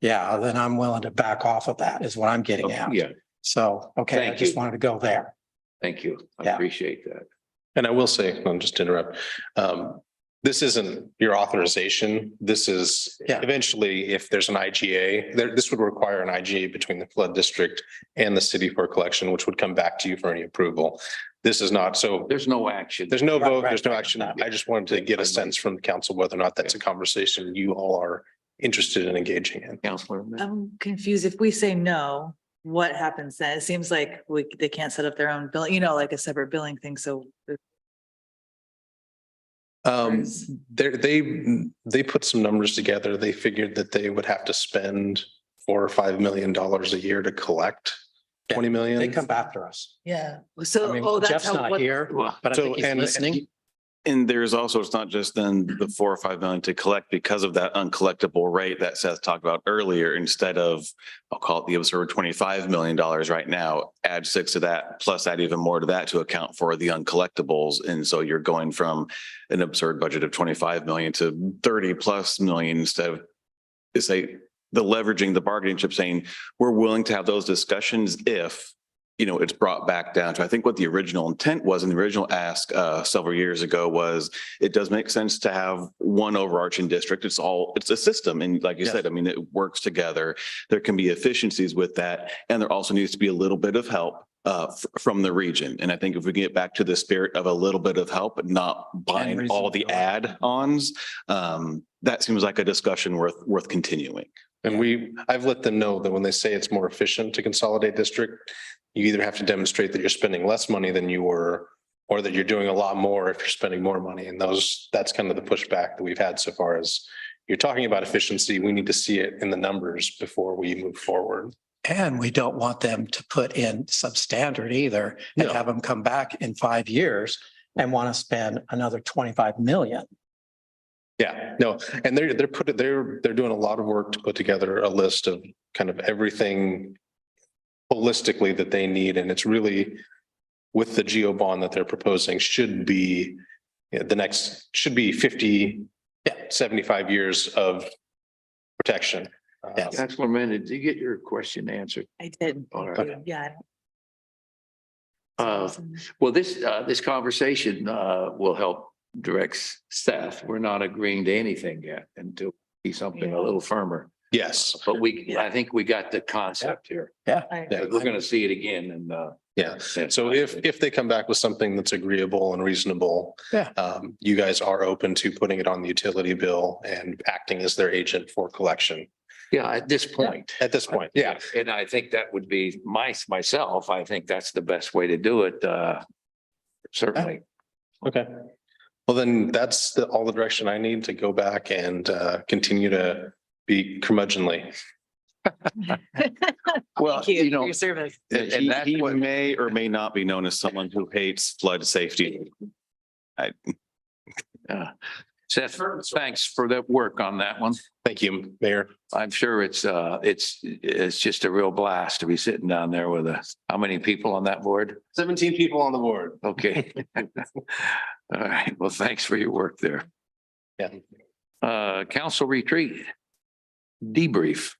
yeah, then I'm willing to back off of that is what I'm getting at. Yeah, So, okay, I Thank just you. wanted to go there. thank you. I Yeah. appreciate that. And I will say, I'll just interrupt. This isn't your authorization. This is Yeah. eventually, if there's an IGA, this would require an IGA between the flood district and the city for collection, which would come back to you for any approval. This is not, so There's no action. there's no Right, vote, right, there's no right. action. I just wanted to get a sense from the council whether or not that's a conversation you all are interested in engaging in. Counselor. I'm confused. If we say no, what happens then? It seems like they can't set up their own bill, like a separate billing thing, so. They put some numbers together. They figured that they would have to spend $4 or $5 million a year to collect 20 million. They come after us. Yeah, I so, mean, that's Jeff's how. not what- here, but I So, think he's and- listening. And there's also, it's not just then the 4 or 5 million to collect because of that uncollectible rate that Seth talked about earlier, instead of, I'll call it the absurd $25 million right now, add 6 to that, plus add even more to that to account for the uncollectibles. And so you're going from an absurd budget of 25 million to 30 plus million instead of, say, the leveraging, the bargaining chip, saying we're willing to have those discussions if it's brought back down to, I think what the original intent was in the original ask several years ago was, it does make sense to have one overarching district. It's a system. And like you Yes. said, I mean, it works together. There can be efficiencies with that. And there also needs to be a little bit of help from the region. And I think if we get back to the spirit of a little bit of help, not buying all the add-ons, that seems like a discussion worth continuing. And I've let them know that when they say it's more efficient to consolidate district, you either have to demonstrate that you're spending less money than you were, or that you're doing a lot more if you're spending more money. And that's kind of the pushback that we've had so far. As you're talking about efficiency, we need to see it in the numbers before we move forward. And we don't want them to put in substandard either and No. have them come back in 5 years and want to spend another 25 million. Yeah, no, and they're doing a lot of work to put together a list of kind of everything holistically that they need. And it's really, with the geo bond that they're proposing, should be 50, 75 years of protection. Yes. Councilman, did you get your question answered? I did. All Thank right. you. Yeah. Well, this conversation will help direct staff. We're not agreeing to anything yet until we see something a little firmer. Yes, But I think we got the concept here. I- Yeah. We're gonna see it again and yeah. So if they come back with something that's agreeable and reasonable, Yeah. you guys are open to putting it on the utility bill and acting as their agent for collection yeah, at this point. at this point. Yeah. And I think that would be myself, I think that's the best way to do it. Certainly. Okay. Well, then that's all the direction I need to go back and continue to be curmudgeonly. Well, Thank you you for know, your service. and that's He what, may or may not be known as someone who hates flood safety. Seth, thanks for that work on that one. Thank you, Mayor. I'm sure it's just a real blast to be sitting down there with how many people on that board? 17 people on the board. Okay. All right. Well, thanks for your work there. Yeah. Council retreat. Debrief.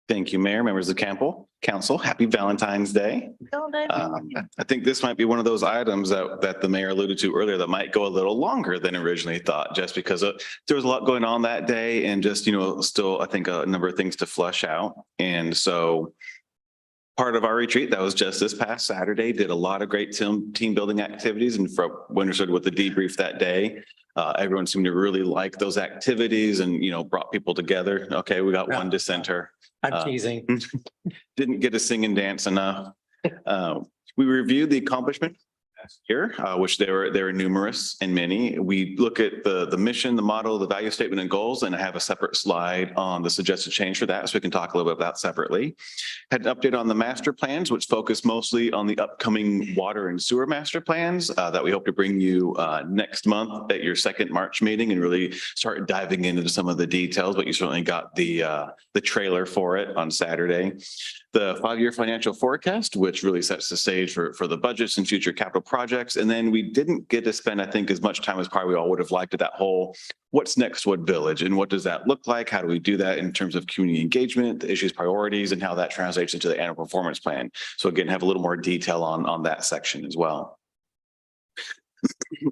Thank you, Mayor, members of Council. Happy Valentine's Day. I think this might be one of those items that the mayor alluded to earlier that might go a little longer than originally thought, just because there was a lot going on that day and just, still, I think a number of things to flush out. And so part of our retreat that was just this past Saturday did a lot of great team building activities, and when we started with the debrief that day, everyone seemed to really like those activities and, brought people together. Okay, we got one dissenter. I'm teasing. Didn't get to sing and dance enough. We reviewed the accomplishment here, which there were numerous and many. We look at the mission, the model, the value statement and goals, and I have a separate slide on the suggested change for that, so we can talk a little bit about that separately. Had an update on the master plans, which focus mostly on the upcoming water and sewer master plans that we hope to bring you next month at your second March meeting and really start diving into some of the details, but you certainly got the trailer for it on Saturday. The 5-year financial forecast, which really sets the stage for the budgets and future capital projects. And then we didn't get to spend, I think, as much time as probably we all would have liked at that whole, what's next Wood Village and what does that look like? How do we do that in terms of community engagement, the issues, priorities, and how that translates into the annual performance plan? So again, have a little more detail on that section as well.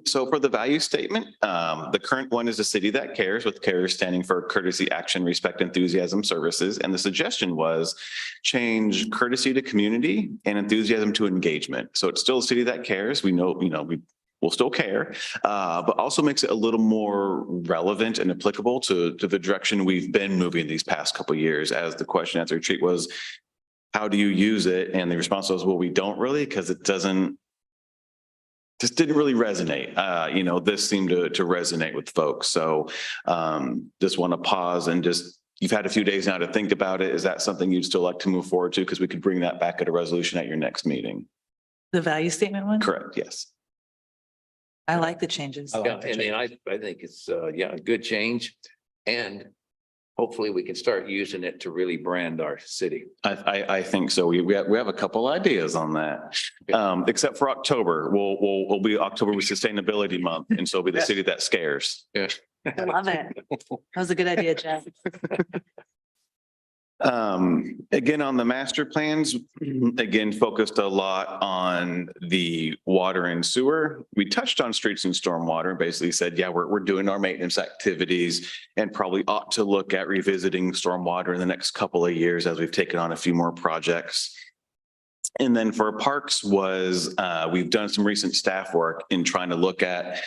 So for the value statement, the current one is a city that cares, with CARE standing for courtesy, action, respect, enthusiasm, services. And the suggestion was change courtesy to community and enthusiasm to engagement. So it's still a city that cares. We know, we we'll still care, but also makes it a little more relevant and applicable to the direction we've been moving these past couple of years. As the question at the retreat was, how do you use it? And the response was, well, we don't really, because it just didn't really resonate. This seemed to resonate with folks. So just want to pause and just, you've had a few days now to think about it. Is that something you'd still like to move forward to? Because we could bring that back at a resolution at your next meeting. The value statement one? Correct, yes. I like the changes. Yeah, and then I think it's, a good change. And hopefully we can start using it to really brand our city. I think so. We have a couple ideas on that. Except for October, we'll be October with Sustainability Month, and so it'll be the city that scares. Yeah. I love it. That was a good idea, Jeff. Again, on the master plans, again, focused a lot on the water and sewer. We touched on streets and stormwater, basically said, yeah, we're doing our maintenance activities and probably ought to look at revisiting stormwater in the next couple of years as we've taken on a few more projects. And then for parks was, we've done some recent staff work in trying to look at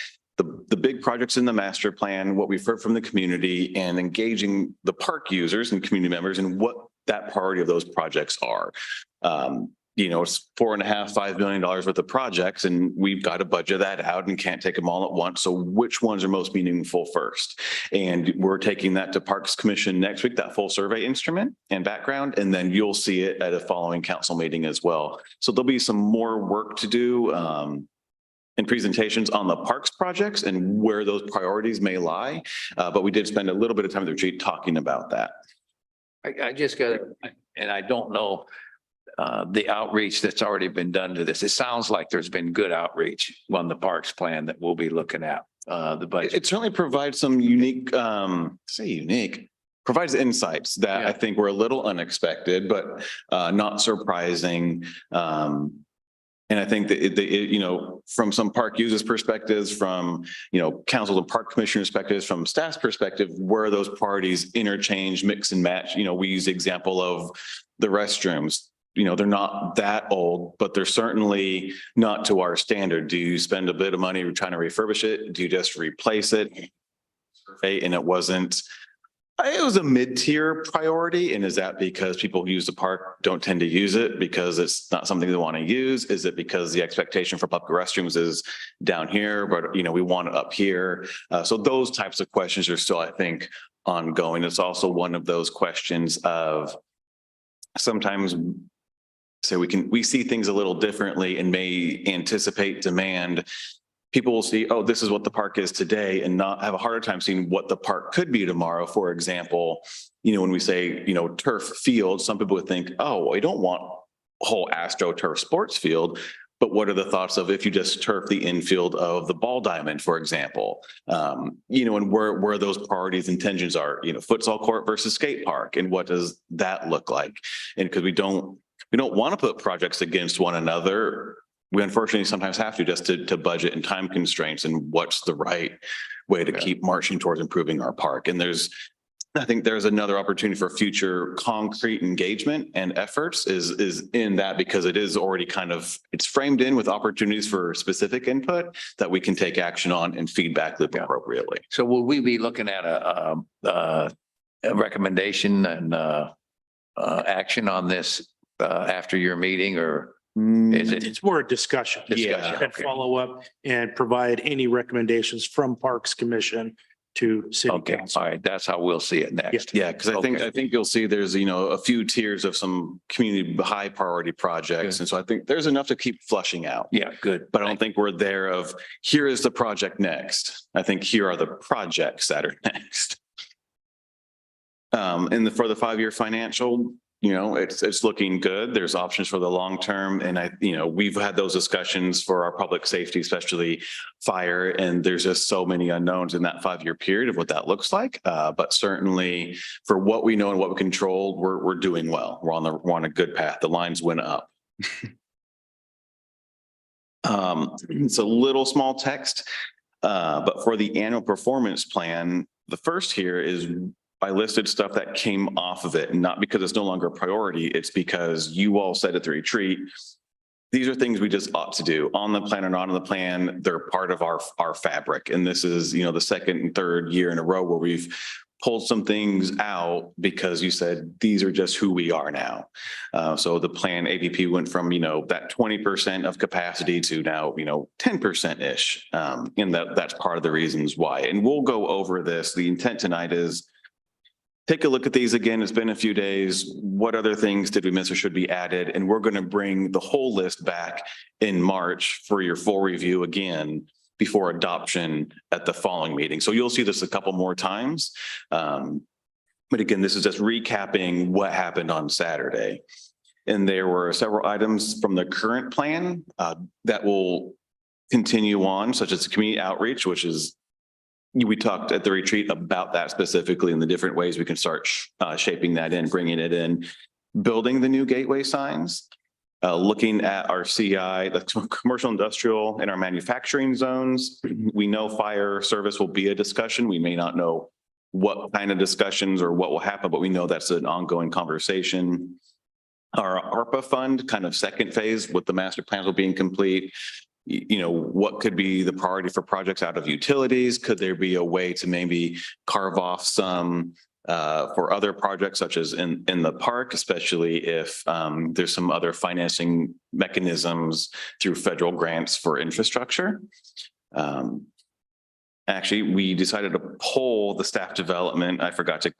the big projects in the master plan, what we've heard from the community, and engaging the park users and community members and what that priority of those projects are. It's $4.5–5 million worth of projects, and we've got to budget that out and can't take them all at once. So which ones are most meaningful first? And we're taking that to Parks Commission next week, that full survey instrument and background, and then you'll see it at a following council meeting as well. So there'll be some more work to do. And presentations on the parks projects and where those priorities may lie. But we did spend a little bit of time at the retreat talking about that. I just got, and I don't know the outreach that's already been done to this. It sounds like there's been good outreach on the parks plan that we'll be looking at, the budget. It certainly provides some unique, provides insights that I think were a little unexpected, but not surprising. And I think that, from some park users' perspectives, from, council and park commissioner perspectives, from staff's perspective, where those priorities interchange, mix and match. We use the example of the restrooms. They're not that old, but they're certainly not to our standard. Do you spend a bit of money trying to refurbish it? Do you just replace it? And it was a mid-tier priority. And is that because people who use the park don't tend to use it because it's not something they want to use? Is it because the expectation for public restrooms is down here, but we want it up here? So those types of questions are still, I think, ongoing. It's also one of those questions of sometimes we see things a little differently and may anticipate demand. People will see, oh, this is what the park is today, and not have a harder time seeing what the park could be tomorrow. For example, when we say, turf field, some people would think, oh, well, we don't want a whole AstroTurf sports field. But what are the thoughts of if you just turf the infield of the ball diamond, for example? And where those priorities and tensions are, futsal court versus skate park, and what does that look like? And because we don't want to put projects against one another. We unfortunately sometimes have to just to budget and time constraints and what's the right way to keep marching towards improving our park. And I think there's another opportunity for future concrete engagement and efforts is in that, because it is already it's framed in with opportunities for specific input that we can take action on and feedback loop appropriately. So will we be looking at a recommendation and action on this after your meeting, or? Is it? It's more a discussion. Discussion, And okay. follow up and provide any recommendations from Parks Commission to City Okay, Council. all right, that's how we'll see it next. Yeah, because I think you'll see there's, a few tiers of some community high priority projects. Good. And so I think there's enough to keep flushing out. Yeah, good. But I don't think we're there of here is the project next. I think here are the projects that are next. And for the 5-year financial, it's looking good. There's options for the long term. And we've had those discussions for our public safety, especially fire. And there's just so many unknowns in that 5-year period of what that looks like. But certainly for what we know and what we control, we're doing well. We're on a good path. The lines went up. It's a little small text, but for the annual performance plan, the first here is I listed stuff that came off of it, not because it's no longer a priority. It's because you all said at the retreat, these are things we just ought to do on the plan or not on the plan. They're part of our fabric. And this is, the second and third year in a row where we've pulled some things out because you said, these are just who we are now. So the plan APP went from, that 20% of capacity to now, 10%-ish. And that's part of the reasons why. And we'll go over this. The intent tonight is take a look at these again. It's been a few days. What other things did we miss or should be added? And we're going to bring the whole list back in March for your full review again before adoption at the following meeting. So you'll see this a couple more times. But again, this is just recapping what happened on Saturday. And there were several items from the current plan that will continue on, such as community outreach, which is we talked at the retreat about that specifically in the different ways we can start shaping that in, bringing it in, building the new gateway signs, looking at our CI, the commercial, industrial, and our manufacturing zones. We know fire service will be a discussion. We may not know what kind of discussions or what will happen, but we know that's an ongoing conversation. Our ARPA fund, kind of second phase with the master plans will being complete. What could be the priority for projects out of utilities? Could there be a way to maybe carve off some for other projects such as in the park, especially if there's some other financing mechanisms through federal grants for infrastructure? Actually, we decided to pull the staff development. I forgot to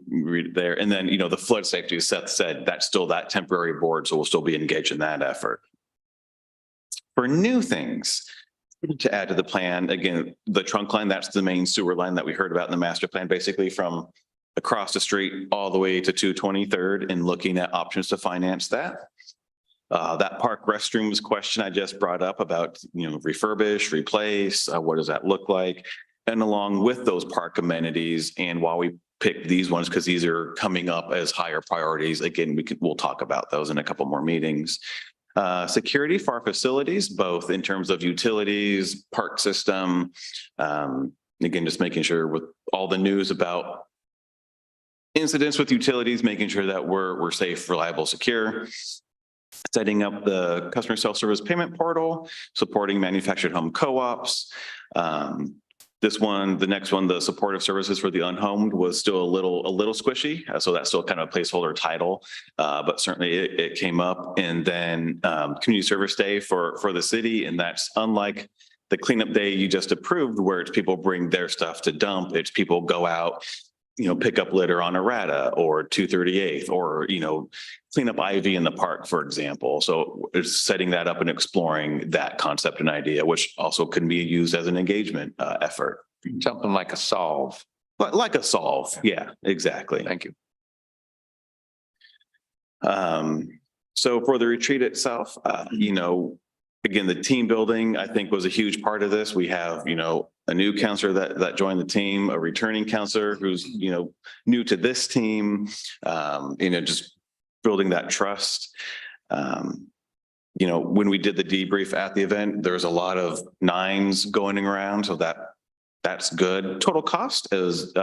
read it there. And then, the flood safety, as Seth said, that's still that temporary board. So we'll still be engaged in that effort. For new things to add to the plan, again, the trunk line, that's the main sewer line that we heard about in the master plan, basically from across the street all the way to 223rd and looking at options to finance that. That park restrooms question I just brought up about, refurbish, replace, what does that look like? And along with those park amenities, and while we pick these ones, because these are coming up as higher priorities, again, we'll talk about those in a couple more meetings. Security for our facilities, both in terms of utilities, park system. Again, just making sure with all the news about incidents with utilities, making sure that we're safe, reliable, secure. Setting up the customer self-service payment portal, supporting manufactured home co-ops. The next one, the supportive services for the unhomed was still a little squishy. So that's still kind of a placeholder title, but certainly it came up. And then community service day for the city. And that's unlike the cleanup day you just approved, where it's people bring their stuff to dump. It's people go out, pick up litter on Errata or 238th or, clean up ivy in the park, for example. So it's setting that up and exploring that concept and idea, which also can be used as an engagement effort. Something like a solve. But like a solve. Yeah, exactly. Thank you. So for the retreat itself, again, the team building, I think, was a huge part of this. We have, a new counselor that joined the team, a returning counselor who's, new to this team, just building that trust. When we did the debrief at the event, there was a lot of 9s going around. So that's good. Total cost is,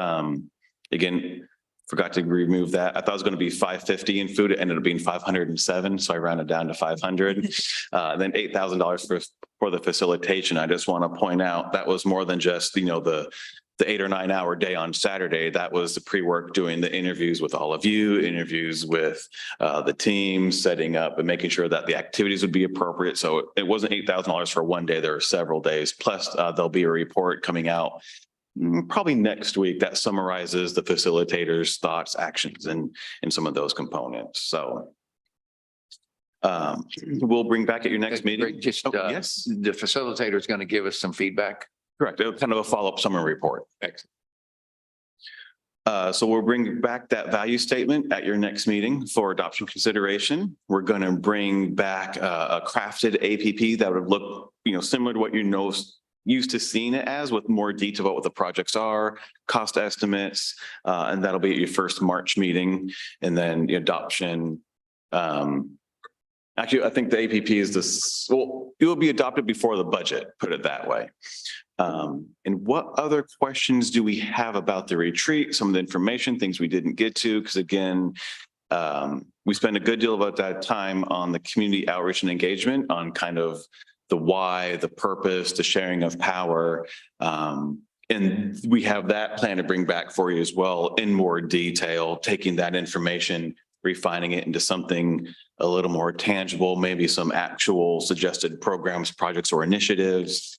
again, forgot to remove that. I thought it was going to be $550 in food. It ended up being $507. So I rounded down to $500. Then $8,000 for the facilitation. I just want to point out that was more than just, the 8 or 9 hour day on Saturday. That was the pre-work, doing the interviews with all of you, interviews with the team, setting up and making sure that the activities would be appropriate. So it wasn't $8,000 for one day. There are several days. Plus there'll be a report coming out probably next week that summarizes the facilitators' thoughts, actions, and some of those components. So we'll bring back at your next meeting. Just, yes, the facilitator is going to give us some feedback. correct. It'll kind of a follow-up summary report. Excellent. So we'll bring back that value statement at your next meeting for adoption consideration. We're going to bring back a crafted APP that would look, similar to what used to seeing it as, with more detail about what the projects are, cost estimates, and that'll be at your first March meeting. And then the adoption. Actually, I think the APP is this, well, it will be adopted before the budget, put it that way. And what other questions do we have about the retreat? Some of the information, things we didn't get to, because again, We spend a good deal of that time on the community outreach and engagement on kind of the why, the purpose, the sharing of power. And we have that plan to bring back for you as well in more detail, taking that information, refining it into something a little more tangible, maybe some actual suggested programs, projects, or initiatives.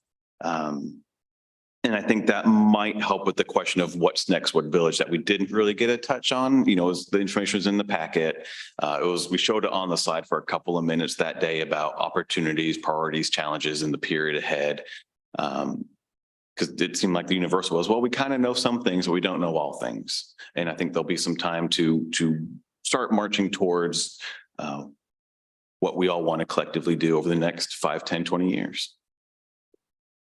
And I think that might help with the question of what's next, Wood Village, that we didn't really get a touch on. You know, as the information was in the packet. We showed it on the slide for a couple of minutes that day about opportunities, priorities, challenges in the period ahead. Because it seemed like the universal was, well, we kind of know some things, but we don't know all things. And I think there'll be some time to start marching towards what we all want to collectively do over the next 5, 10, 20 years.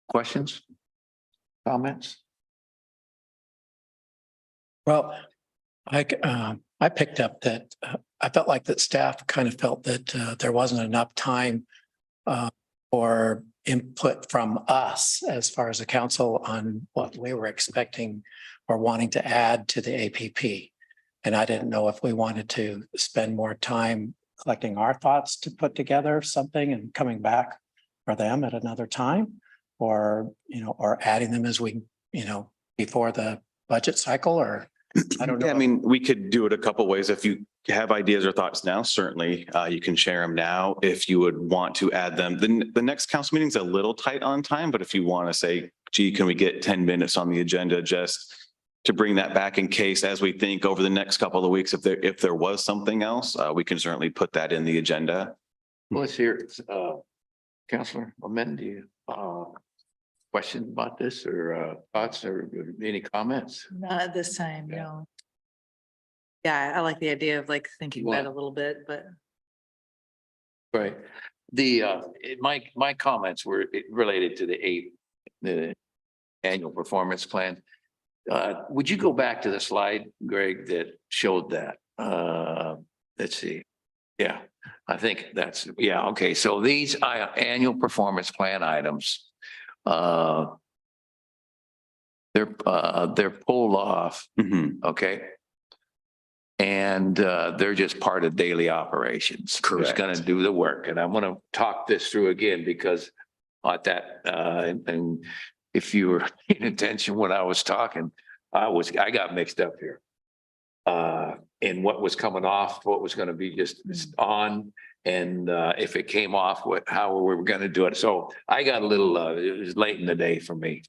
Questions? Comments? Well, I picked up that I felt like that staff kind of felt that there wasn't enough time for input from us as far as the council on what we were expecting or wanting to add to the APP. And I didn't know if we wanted to spend more time collecting our thoughts to put together something and coming back for them at another time, or, you know, or adding them as we, you know, before the budget cycle, or I don't know. I mean, we could do it a couple ways. If you have ideas or thoughts now, certainly you can share them now. If you would want to add them, then the next council meeting is a little tight on time, but if you want to say, gee, can we get 10 minutes on the agenda just to bring that back in case, as we think over the next couple of weeks, if there was something else, we can certainly put that in the agenda. Let's hear it. Councilor Amend, do you questions about this or thoughts or any comments? Not at this time, no. Yeah, I like the idea of like thinking about it a little bit, but Right. My comments were related to the annual performance plan. Would you go back to the slide, Greg, that showed that? Let's see. Yeah, I think that's, yeah, okay. So these annual performance plan items, they're pulled off, Mhm. okay? And they're just part of daily operations. Correct. Who's gonna do the work? And I'm gonna talk this through again because at that, and if you were paying attention when I was talking, I got mixed up here. In what was coming off, what was gonna be just on, and if it came off, how we were gonna do it. So I got a little, it was late in the day for me.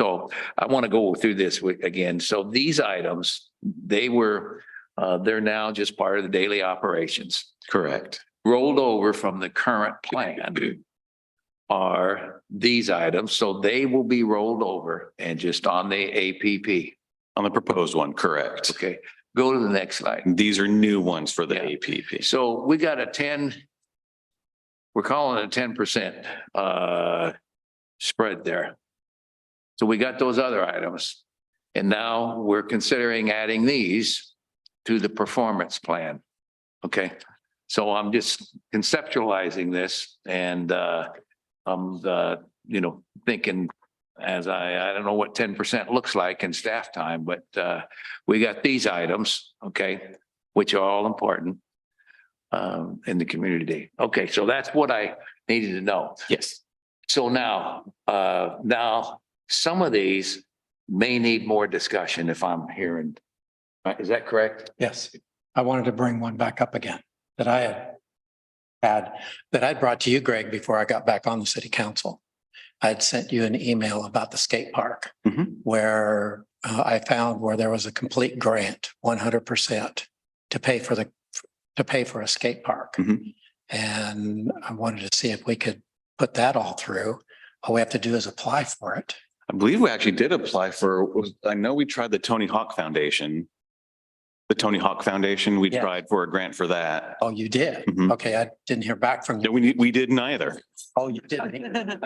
So I want to go through this again. So these items, they're now just part of the daily operations. Correct. Rolled over from the current plan are these items. So they will be rolled over and just on the APP. On the proposed one, correct. Okay, go to the next slide. These are new ones for the Yeah. APP. So we got we're calling it 10% spread there. So we got those other items. And now we're considering adding these to the performance plan. Okay, so I'm just conceptualizing this and I'm thinking as I don't know what 10% looks like in staff time, but we got these items, okay, which are all important in the community. Okay, so that's what I needed to know. Yes. So now some of these may need more discussion if I'm hearing. Is that correct? Yes, I wanted to bring one back up again that I that I brought to you, Greg, before I got back on the city council. I had sent you an email about the skate park Mhm. where I found where there was a complete grant, 100% to pay for a skate park. Mhm. And I wanted to see if we could put that all through. All we have to do is apply for it. I believe we actually did apply I know we tried the Tony Hawk Foundation. The Tony Hawk Foundation, we Yeah. tried for a grant for that. Oh, you did? Mhm. Okay, I didn't hear back from No, you. we didn't either. Oh, you didn't?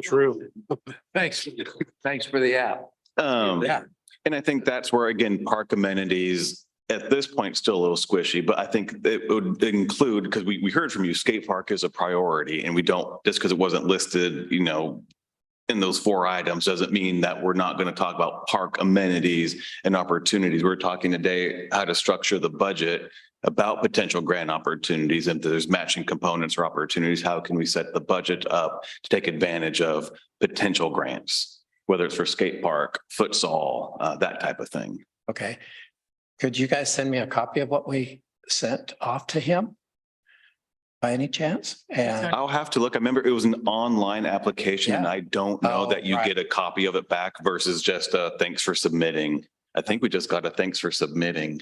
True. Thanks for the app. Yeah. And I think that's where, again, park amenities at this point, still a little squishy, but I think it would include, because we heard from you, skate park is a priority and we don't, just because it wasn't listed, in those 4 items doesn't mean that we're not going to talk about park amenities and opportunities. We're talking today how to structure the budget about potential grant opportunities. And if there's matching components or opportunities, how can we set the budget up to take advantage of potential grants, whether it's for skate park, futsal, that type of thing. Okay. Could you guys send me a copy of what we sent off to him? By any chance? And I'll have to look. I remember it was an online application and Yeah. I don't know Oh, that you right. get a copy of it back versus just a thanks for submitting. I think we just got a thanks for submitting.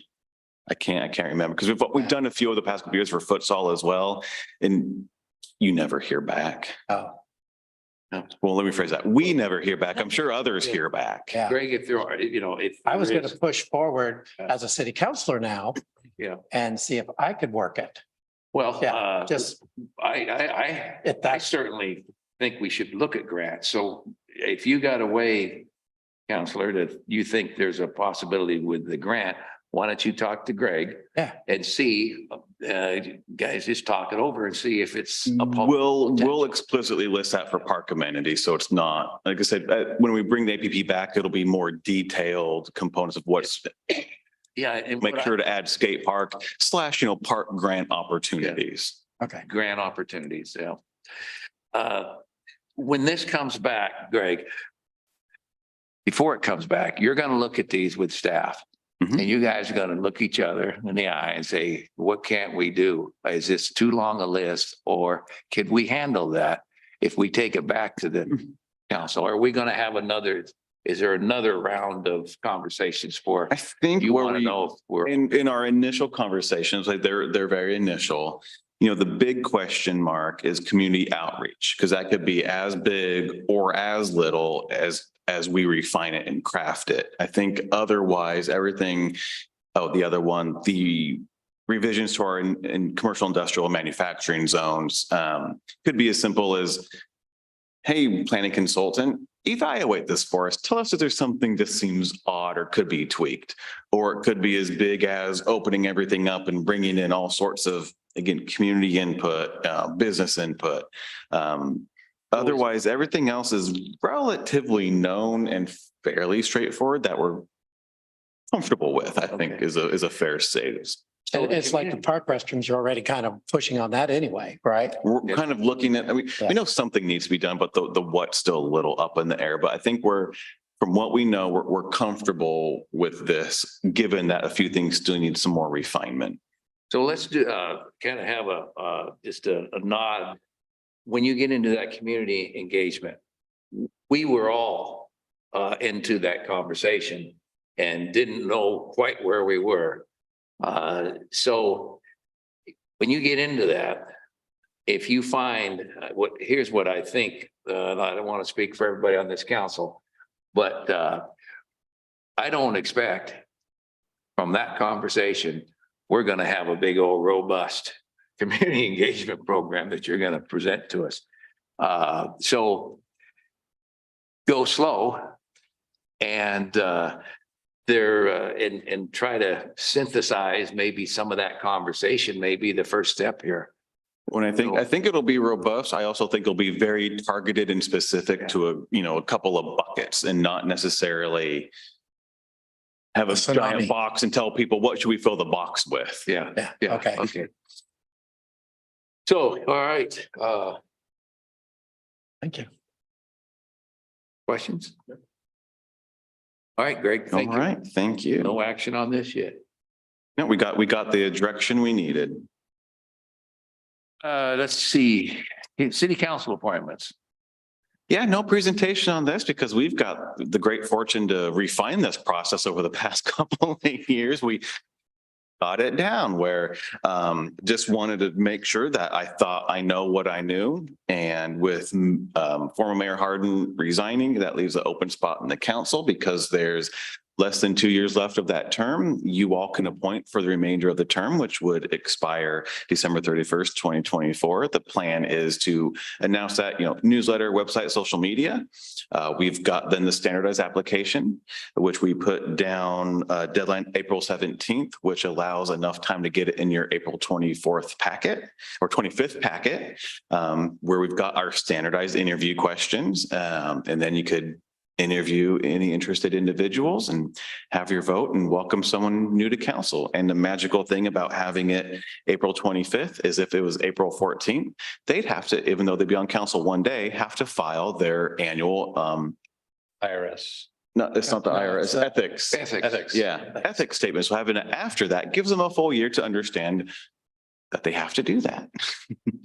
I can't remember because we've done a few of the past couple years for futsal as well. And you never hear back. oh, Well, let me phrase that. We never hear back. I'm sure others hear back. yeah. Greg, if there are, if. I was there going to is- push forward as a city councillor now. Yeah. And see if I could work it. Well, Yeah, just I if that's, certainly think we should look at grants. So if you got a way, Counselor, that you think there's a possibility with the grant, why don't you talk to Greg? Yeah. And see, guys, just talk it over and see if it's a public. We'll explicitly list that for park amenities. So it's not, like I said, when we bring the APP back, it'll be more detailed components of what's, Yeah. And make what I- sure to add skate park / park grant opportunities. okay. grant opportunities, yeah. When this comes back, Greg, before it comes back, you're gonna look at these with staff. Mhm. And you guys are gonna look each other in the eye and say, what can't we do? Is this too long a list, or can we handle that if we take it back to the council? Are we gonna have is there another round of conversations for? I think You where wanna we, know if we're, in our initial conversations, like they're very initial. The big question mark is community outreach, because that could be as big or as little as we refine it and craft it. I think otherwise everything, the other one, the revisions to our in commercial, industrial, and manufacturing zones could be as simple as, hey, planning consultant, evaluate this for us. Tell us if there's something that seems odd or could be tweaked, or it could be as big as opening everything up and bringing in all sorts of, again, community input, business input. Otherwise, everything else is relatively known and fairly straightforward that we're comfortable with, I think, Okay. is a fair statement. And it's like the park restrooms, you're already kind of pushing on that anyway, right? We're kind of looking at, we know something needs to be done, but the what's still a little up in the air. But I think from what we know, we're comfortable with this, given that a few things still need some more refinement. so let's do, kind of have just a nod. When you get into that community engagement, we were all into that conversation and didn't know quite where we were. So when you get into that, if you find here's what I think, I don't want to speak for everybody on this council, but I don't expect from that conversation, we're going to have a big old robust community engagement program that you're going to present to us. So go slow and and try to synthesize maybe some of that conversation, may be the first step here. When I think it'll be robust. I also think it'll be very targeted and specific to a couple of buckets and not necessarily have a tsunami. giant box and tell people what should we fill the box with. Yeah. Yeah, Yeah. okay. Okay. So, all right, Thank you. questions? All right, Greg, All thank you. right, thank you. No action on this yet. No, we got the direction we needed. Let's see, city council appointments. Yeah, no presentation on this because we've got the great fortune to refine this process over the past couple of years. We got it down where just wanted to make sure that I thought I know what I knew. And with former Mayor Harden resigning, that leaves an open spot in the council because there's less than 2 years left of that term. You all can appoint for the remainder of the term, which would expire December 31st, 2024. The plan is to announce that, newsletter, website, social media. We've got then the standardized application, which we put down deadline April 17th, which allows enough time to get it in your April 24th packet or 25th packet, where we've got our standardized interview questions. And then you could interview any interested individuals and have your vote and welcome someone new to council. And the magical thing about having it April 25th is if it was April 14th, they'd have to, even though they'd be on council one day, have to file their annual, IRS. no, it's not the No, IRS, it's ethics. Ethics. Yeah, ethics statement. So having it after that gives them a full year to understand that they have to do that. It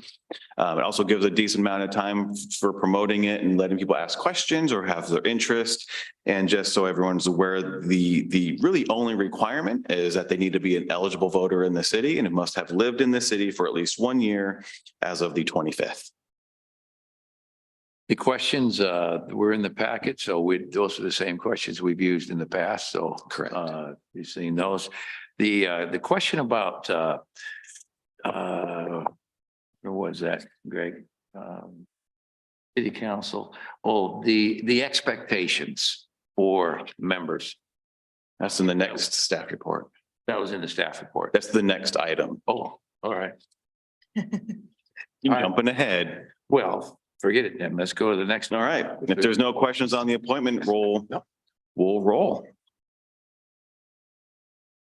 also gives a decent amount of time for promoting it and letting people ask questions or have their interest. And just so everyone's aware, the really only requirement is that they need to be an eligible voter in the city and it must have lived in the city for at least 1 year as of the 25th. The questions were in the packet, so those are the same questions we've used in the past, so. Correct. You've seen those. The question about where was that, Greg? City council, the expectations for members. That's in the next staff report. That was in the staff report. That's the next item. Oh, all right. You're jumping ahead. Well, forget it then. Let's go to the next. All right. If there's no questions on the appointment roll, we'll roll.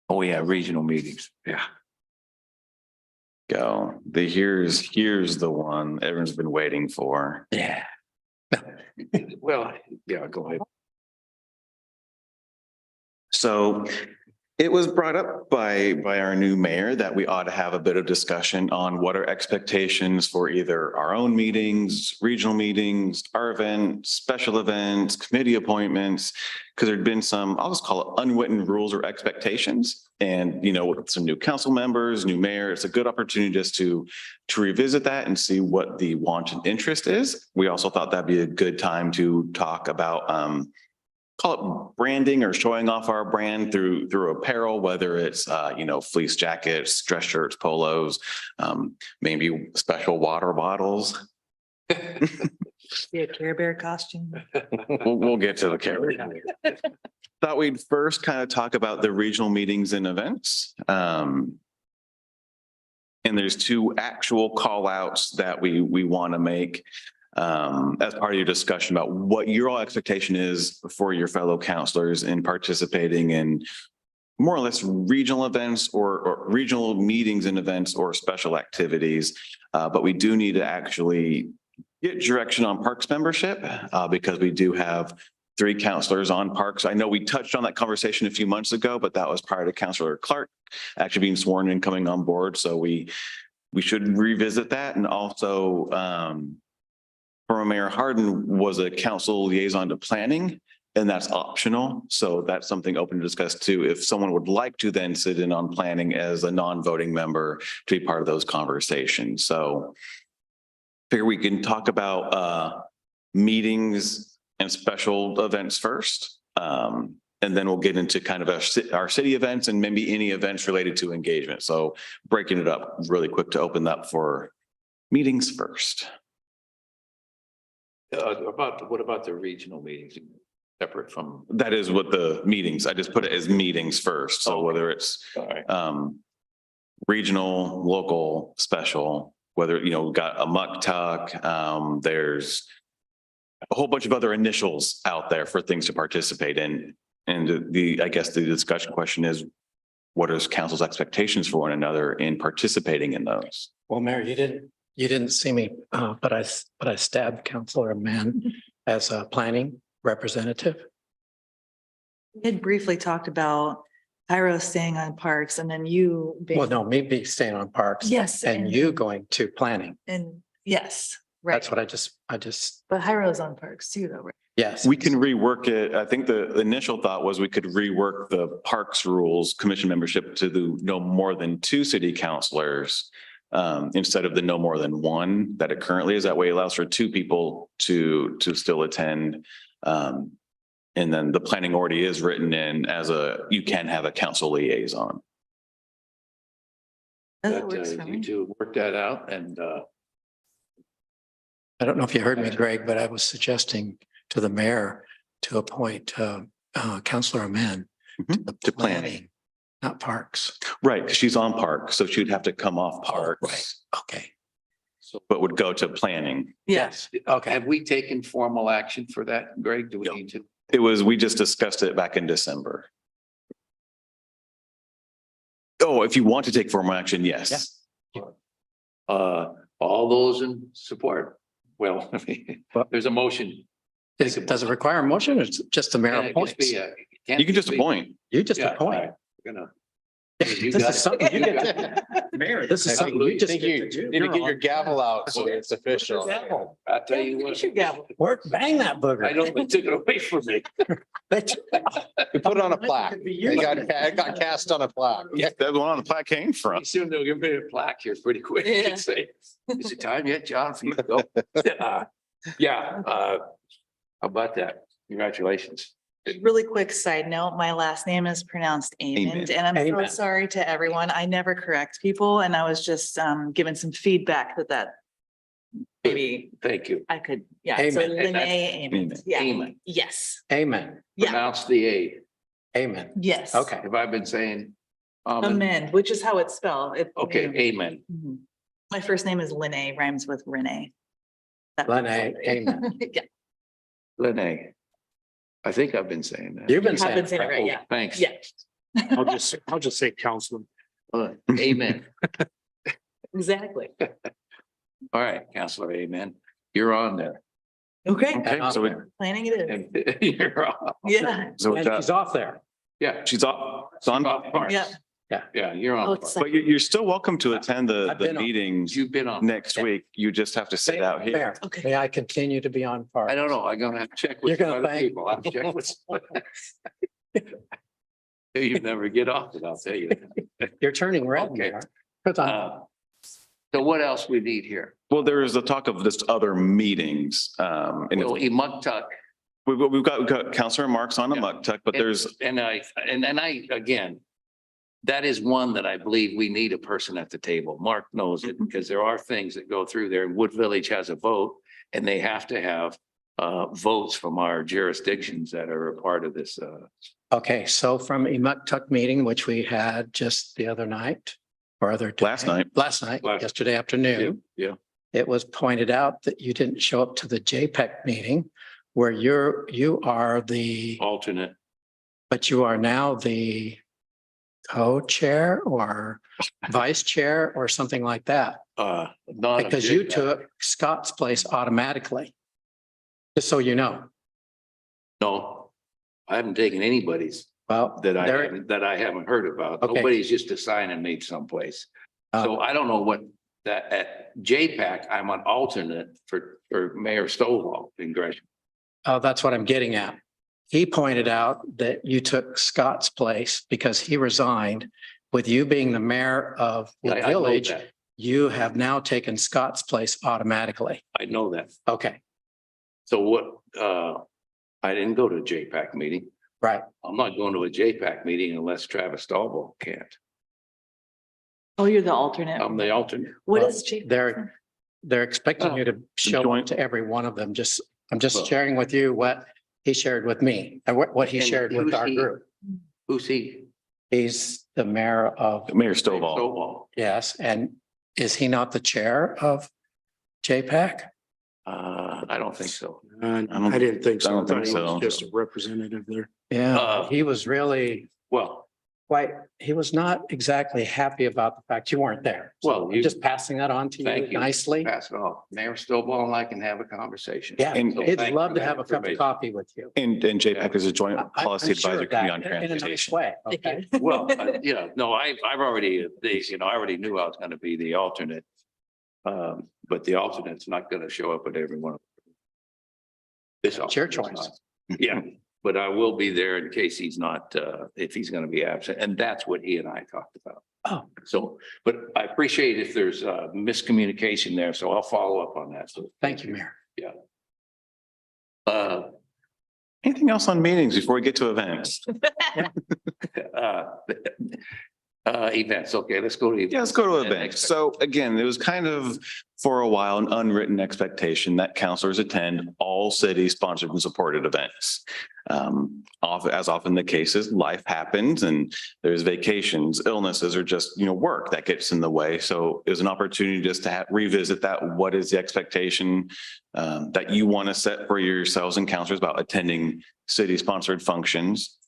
Oh, yeah, regional meetings. Yeah. Go. Here's the one everyone's been waiting for. Yeah. Well, yeah, go ahead. So it was brought up by our new mayor that we ought to have a bit of discussion on what are expectations for either our own meetings, regional meetings, our events, special events, committee appointments, because there'd been some, I'll just call it unwritten rules or expectations. And, you know, with some new council members, new mayor, it's a good opportunity just to revisit that and see what the want and interest is. We also thought that'd be a good time to talk about, call it branding or showing off our brand through apparel, whether it's, fleece jackets, dress shirts, polos, maybe special water bottles. Be a Care Bear costume. We'll get to the carry. Thought we'd first kind of talk about the regional meetings and events. And there's two actual call outs that we want to make as part of your discussion about what your all expectation is for your fellow counselors in participating in more or less regional events or regional meetings and events or special activities. But we do need to actually get direction on parks membership because we do have 3 counselors on parks. I know we touched on that conversation a few months ago, but that was prior to Councilor Clark actually being sworn in coming on board. So we should revisit that. And also former Mayor Harden was a council liaison to planning, and that's optional. So that's something open to discuss too. If someone would like to then sit in on planning as a non-voting member to be part of those conversations. So figure we can talk about meetings and special events first. And then we'll get into kind of our city events and maybe any events related to engagement. So breaking it up really quick to open up for meetings first. What about the regional meetings separate from? That is what the meetings, I just put it as meetings first. So whether it's All right. regional, local, special, whether, we've got a muck tuck, there's a whole bunch of other initials out there for things to participate in. And I guess the discussion question is, what is council's expectations for one another in participating in those? Well, Mayor, you didn't see me, but I stabbed Councilor Mann as a planning representative. We had briefly talked about Tyro staying on parks and then you. being- Well, no, me be staying on parks. Yes. And you going to planning. And yes, right. That's what I just, But Hyro's on parks too, though, right? yes. We can rework it. I think the initial thought was we could rework the parks rules, commission membership to the no more than 2 city councilors instead of the no more than 1 that it currently is. That way it allows for 2 people to still attend. And then the planning already is written in as you can have a council liaison. That works for You me. two work that out and I don't know if you heard me, Greg, but I was suggesting to the mayor to appoint Councilor Mann To planning. not parks. Right, because she's on park, so she'd have to come off parks, Right. Okay. but would go to planning. Yes. Okay. have we taken formal action for that, Greg? Do we need to? we just discussed it back in December. Oh, if you want to take formal action, yes. All those in support? Well, I mean, there's a motion. Does it require a motion or is it just the mayor Can it just appoints? be a- You can just appoint. You just Yeah, all appoint. right, we're gonna. You This got is it. something you You get got to- it. Mayor, this is I something you just think get you to do. need to You're get your on. gavel out so it's official. Gavel. I'll tell you You what. should gavel. Work, bang that booger. I know they took it away from me. We put it on a plaque. It got cast on a plaque. Yeah, that's the one on the plaque came from. Soon they'll give me a plaque here pretty quick. Yeah. and say, is it time yet, John, for you to go? Yeah, how about that? Congratulations. Really quick side note, my last name is pronounced Amond, and I'm so Amen. sorry to everyone. I never correct people, and I was just given some feedback that maybe Thank you. I could, yeah. So Amen. Lene Amond, yeah. Amen. Yes, Amen. yeah, Pronounce the A. Amen. yes. Okay. Have I been saying? Amend, which is how it's spelled. It- Okay, amen. Mhm. My first name is Lene, rhymes with Renee. That- Lene, amen. Yeah, Lene. I think I've been saying that. You've been you have saying. been saying it right, yeah. Thanks. Yeah, I'll just say Councilman. Amen. exactly. All right, Counselor, amen. You're on there. Okay, Okay, so we- planning it is. And you're on. Yeah, so And she's off there. Yeah. she's off, it's on. yeah. Yeah, you're Oh, on. it's But you're still welcome to attend the I've been on. meetings You've been on. next week. You just have to sit out here. Mayor, Okay. may I continue to be on part? I don't know. I'm gonna have to check You're with gonna other thank- people. I'll check with. You never get off it, I'll tell you. You're turning red, Okay. Mayor. Put on. So what else we need here? Well, there is a talk of just other meetings. And Well, Emuctuck, we've got Counselor Marks on a Yeah. muck tuck, but there's, and I, again, that is one that I believe we need a person at the table. Mark knows it because there are things that go through there. Wood Village has a vote and they have to have votes from our jurisdictions that are a part of this. Okay, so from Emuctuck meeting, which we had just the other night or other. Last night. Last night, Last- yesterday afternoon. Yeah. It was pointed out that you didn't show up to the JPEC meeting where you are the, Alternate. but you are now the co-chair or vice chair or something like that. Not. Because you took Scott's place automatically. Just so you know. No, I haven't taken anybody's Well, that I there- haven't, that I haven't heard about. Okay. Nobody's just assigning me someplace. So I don't know what that at JPAC, I'm an alternate for Mayor Stovall in Gresham. Oh, that's what I'm getting at. He pointed out that you took Scott's place because he resigned. With you being the mayor of I the know village, that. you have now taken Scott's place automatically. I know that. Okay, So what, I didn't go to a JPAC meeting. right. I'm not going to a JPAC meeting unless Travis Stovall can't. Oh, you're the alternate. I'm the alternate. What Well, is Jake? They're expecting you to show up joint- to every one of them. I'm Well- just sharing with you what he shared with me and what he And shared with who's our he? group. Who's he? He's the mayor of, Mayor Stovall. Stovall. yes, and is he not the chair of JPAC? I don't think so. I didn't think I don't think so. Just a representative there. Yeah, Uh, he was really Well, he was not exactly happy about the fact you weren't there. So Well, I'm you- just passing that on to thank you you. nicely. pass it off. Mayor Stovall and I can have a conversation. Yeah, And- So he'd thank love you to for have that a cup of information. coffee with you. And JPAC is a joint I'm policy sure of advisory that, committee on in a nice transportation. way, Thank okay? you. Well, yeah, no, I've already, I already knew I was gonna be the alternate. But the alternate's not gonna show up at every one of them. This It's your alternate's choice. not. Yeah, but I will be there in case he's not, if he's gonna be absent, and that's what he and I talked about. Oh, So, but I appreciate if there's miscommunication there, so I'll follow up on that. So, thank you, Mayor. uh, Anything else on meetings before we get to events? Events, okay, let's go to. Yeah, let's go to And events. So again, it was kind of for a while an unwritten expectation that counselors attend all city sponsored and supported events. As often the case is, life happens and there's vacations, illnesses, or just, work that gets in the way. So it was an opportunity just to revisit that. What is the expectation that you want to set for yourselves and counselors about attending city sponsored functions?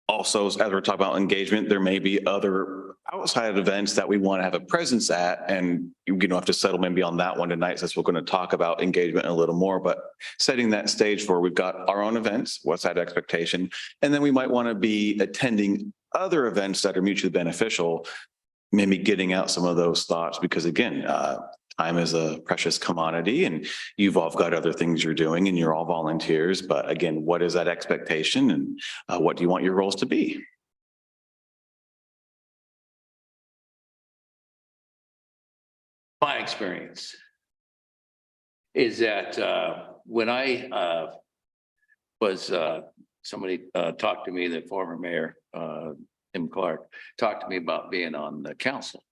Also, as we're talking about engagement, there may be other outside events that we want to have a presence at, and you don't have to settle maybe on that one tonight, since we're going to talk about engagement a little more, but setting that stage for, we've got our own events, what's that expectation? And then we might want to be attending other events that are mutually beneficial, maybe getting out some of those thoughts, because again, time is a precious commodity and you've all got other things you're doing and you're all volunteers. But again, what is that expectation and what do you want your roles to be? My experience is that when I was, somebody talked to me, the former mayor, Tim Clark, talked to me about being on the council.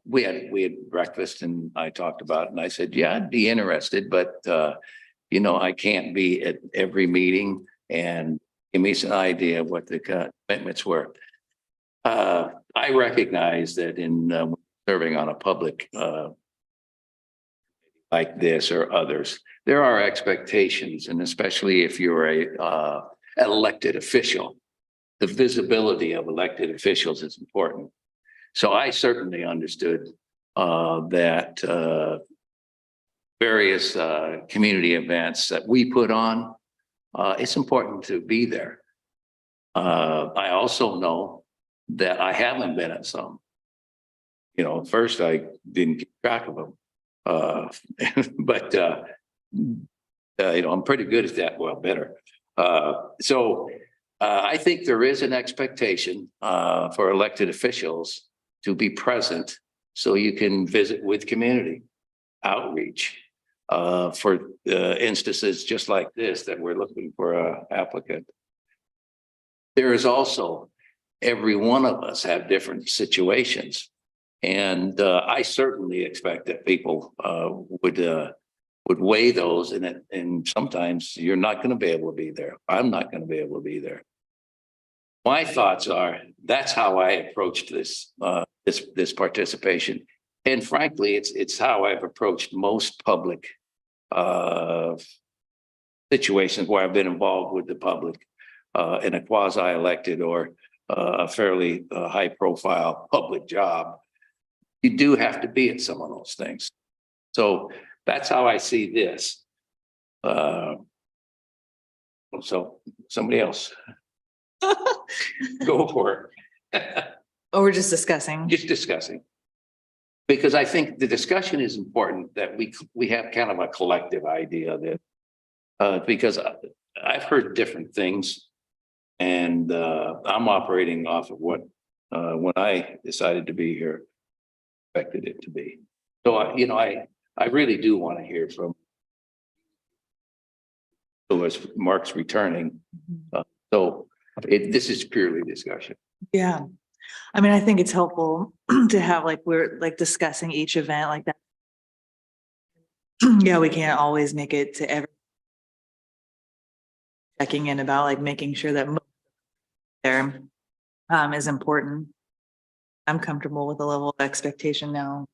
We had breakfast and I talked about it and I said, yeah, I'd be interested, but I can't be at every meeting, and give me some idea of what the commitments were. I recognize that in serving on a public like this or others, there are expectations, and especially if you're a elected official, the visibility of elected officials is important. So I certainly understood that various community events that we put on, it's important to be there. I also know that I haven't been at some. At first I didn't keep track of them, but I'm pretty good at that. Well, better. So I think there is an expectation for elected officials to be present so you can visit with community outreach for instances just like this that we're looking for an applicant. There is also, every one of us have different situations. And I certainly expect that people would weigh those, and sometimes you're not going to be able to be there. I'm not going to be able to be there. My thoughts are, that's how I approached this this participation, and frankly, it's how I've approached most public situations where I've been involved with the public in a quasi-elected or a fairly high-profile public job. You do have to be at some of those things. So that's how I see this. So somebody else. Go for it. Oh, we're just discussing. Just discussing. Because I think the discussion is important, that we have kind of a collective idea that because I've heard different things, and I'm operating off of what when I decided to be here, expected it to be. So I really do want to hear from. So as Mark's returning, so this is purely discussion. Yeah. I mean, I think it's helpful to have, like, we're like discussing each event like that. Yeah, we can't always make it to every. Checking in about, like, making sure that there is important. I'm comfortable with the level of expectation now.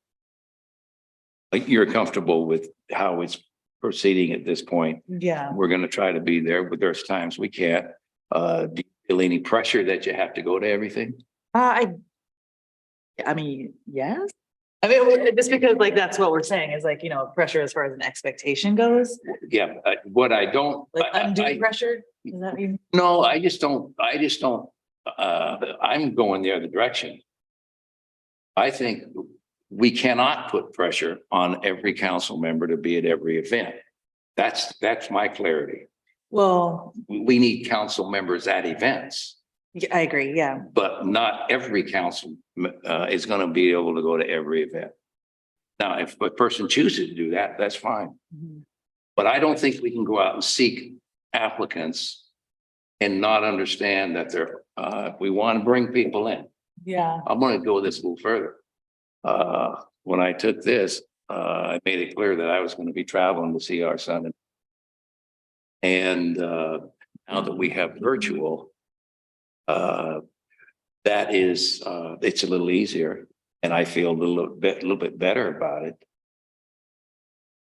Like, you're comfortable with how it's proceeding at this point. Yeah. We're going to try to be there, but there's times we can't. Do you feel any pressure that you have to go to everything? I mean, yes. I mean, just because, like, that's what we're saying is, like, pressure as far as an expectation goes, Yeah, what I don't. like undue I- pressure. Does that mean? No, I just don't, I'm going the other direction. I think we cannot put pressure on every council member to be at every event. That's my clarity. Well, We need council members at events, I agree. Yeah. but not every council is going to be able to go to every event. Now, if a person chooses to do that, that's fine. Mhm. But I don't think we can go out and seek applicants and not understand that if we want to bring people in, Yeah. I'm going to go this a little further. When I took this, I made it clear that I was going to be traveling to see our son. And now that we have virtual, that is, it's a little easier, and I feel a little bit better about it.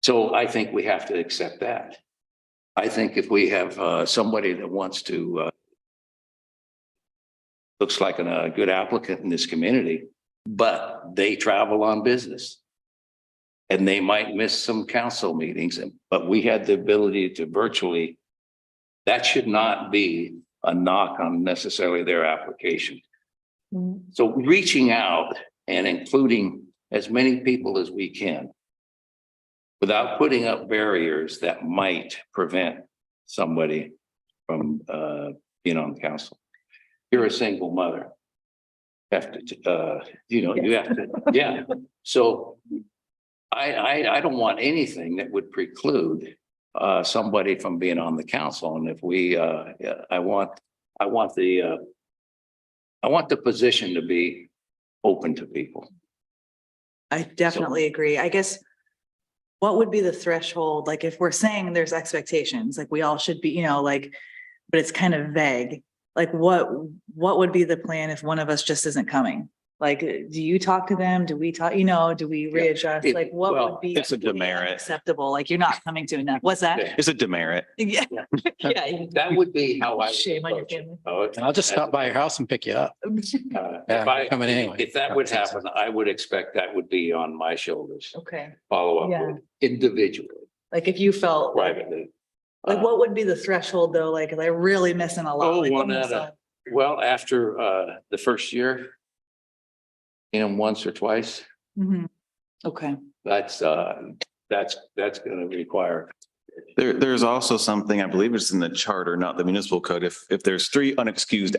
So I think we have to accept that. I think if we have somebody that wants to, looks like a good applicant in this community, but they travel on business. And they might miss some council meetings, but we had the ability to virtually, that should not be a knock on necessarily their application. So reaching out and including as many people as we can without putting up barriers that might prevent somebody from being on council. You're a single mother. You have to, you have to, yeah. So I don't want anything that would preclude somebody from being on the council. And if we, I want the position to be open to people. I definitely agree. I guess what would be the threshold? Like if we're saying there's expectations, like we all should be, like, but it's kind of vague. Like what would be the plan if one of us just isn't coming? Like, do you talk to them? Do we talk, do we readjust? Like what would be? It's a demerit. Acceptable? Like you're not coming to enough. What's that? It's a demerit. Yeah. Yeah. That would be how I. would Shame on your approach it. family. Oh, And I'll just stop by your house and pick you up. If coming anyway. if that would happen, I would expect that would be on my shoulders. Okay. Follow up Yeah. with individually, Like if you felt. privately. Like what would be the threshold though? Like, am I really missing a lot? Oh, Like, one almost out of- Well, after the first year, once or twice, Mhm. Okay. that's going to require. There's also something, I believe it's in the charter, not the municipal code. If there's 3 unexcused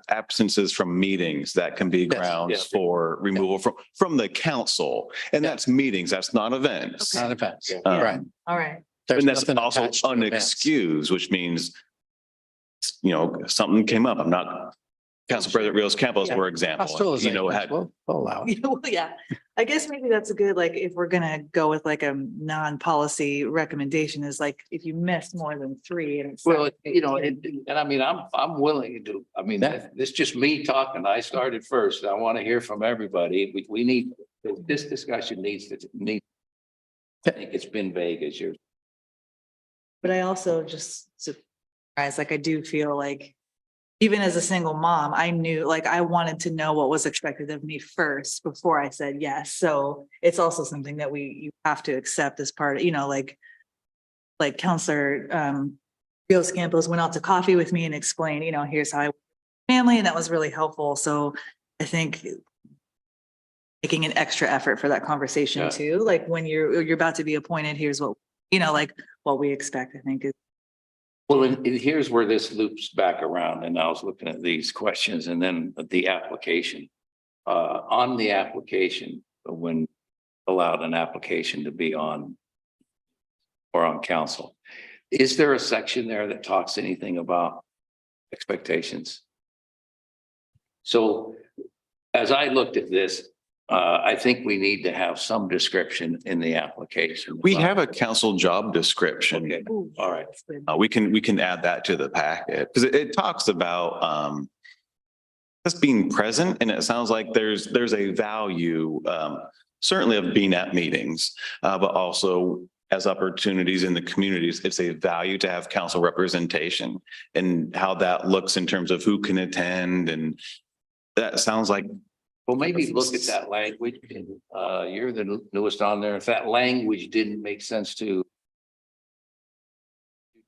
absences from meetings, that can be grounds yes. for removal from the council. And that's meetings, that's not events. Not events. Yeah. Right. All right. There's And that's nothing also attached to events. unexcused, which means, something came up. I'm not, Council President Rios Campos, for example, Hospitalization, had, we'll allow it. Yeah, I guess maybe that's a good, like, if we're gonna go with like a non-policy recommendation is like, if you miss more than 3 and it's. Well, and I mean, I'm willing to, I mean, it's just me talking. I started first. I want to hear from everybody. We need, this discussion needs. I think it's been vague as you're. But I also just surprised, like, I do feel like, even as a single mom, I knew, like, I wanted to know what was expected of me first before I said yes. So it's also something that you have to accept as part of, like Counselor Rios Campos went out to coffee with me and explained, here's how I family, and that was really helpful. So I think making an extra effort for that conversation Yeah. too, like when you're about to be appointed, here's what, like what we expect, I think is. Well, and here's where this loops back around, and I was looking at these questions and then the application. On the application, when allowed an application to be on or on council, is there a section there that talks anything about expectations? So as I looked at this, I think we need to have some description in the application. we have a council job description. Okay, Ooh, all right. that's good. We can add that to the packet because it talks about just being present, and it sounds like there's a value certainly of being at meetings, but also as opportunities in the communities, it's a value to have council representation and how that looks in terms of who can attend, and that sounds like. Well, maybe look at that language. You're the newest on there. If that language didn't make sense to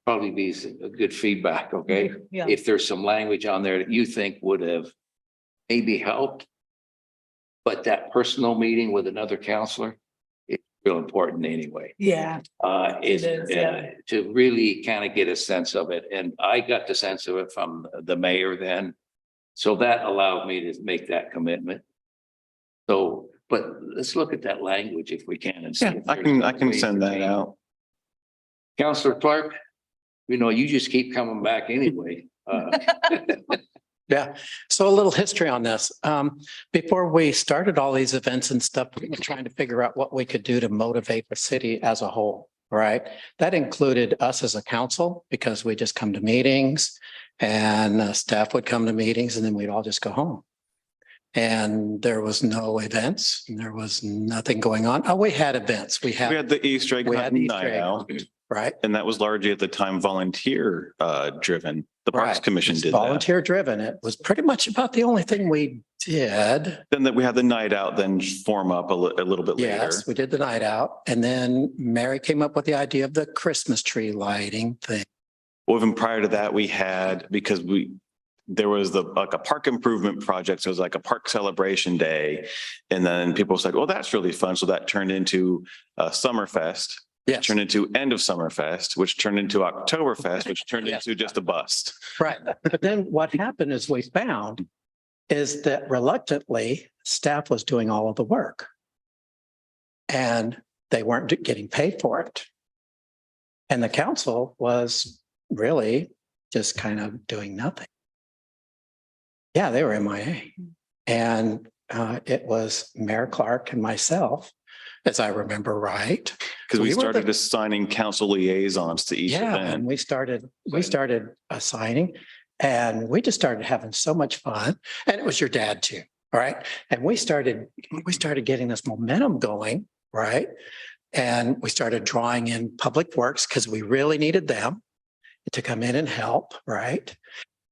probably be a good feedback, okay? Yeah. If there's some language on there that you think would have maybe helped, but that personal meeting with another counselor is real important anyway. Yeah. Is It is, yeah. to really kind of get a sense of it. And I got the sense of it from the mayor then. So that allowed me to make that commitment. So, but let's look at that language if we can and see. Yeah, if I there's can ways send to that change it. out. Counselor Clark, you just keep coming back anyway. Yeah, so a little history on this. Before we started all these events and stuff, we were trying to figure out what we could do to motivate the city as a whole, right? That included us as a council because we just come to meetings and staff would come to meetings and then we'd all just go home. And there was no events and there was nothing going on. Oh, we had events. We We had, had the Easter egg we had hunt Easter night egg out, right? and that was largely at the time volunteer driven. The Parks Right. Commission It's did that. volunteer driven. It was pretty much about the only thing we did. Then that we had the night out, then form up a little bit later. Yes, we did the night out. And then Mary came up with the idea of the Christmas tree lighting thing. Well, even prior to that, we had, because there was like a park improvement project. So it was like a park celebration day. And then people was like, oh, that's really fun. So that turned into Summerfest, Yes, turned into End of Summerfest, which turned into Oktoberfest, which turned Yes. into just a bust. right. But then what happened is we found is that reluctantly staff was doing all of the work. And they weren't getting paid for it. And the council was really just kind of doing nothing. Yeah, they were MIA. And it was Mayor Clark and myself, as I remember right. Because we We were started the- assigning council liaisons to each Yeah, and event. we started assigning and we just started having so much fun. And it was your dad too, all right? And we started getting this momentum going, right? And we started drawing in Public Works because we really needed them to come in and help, right?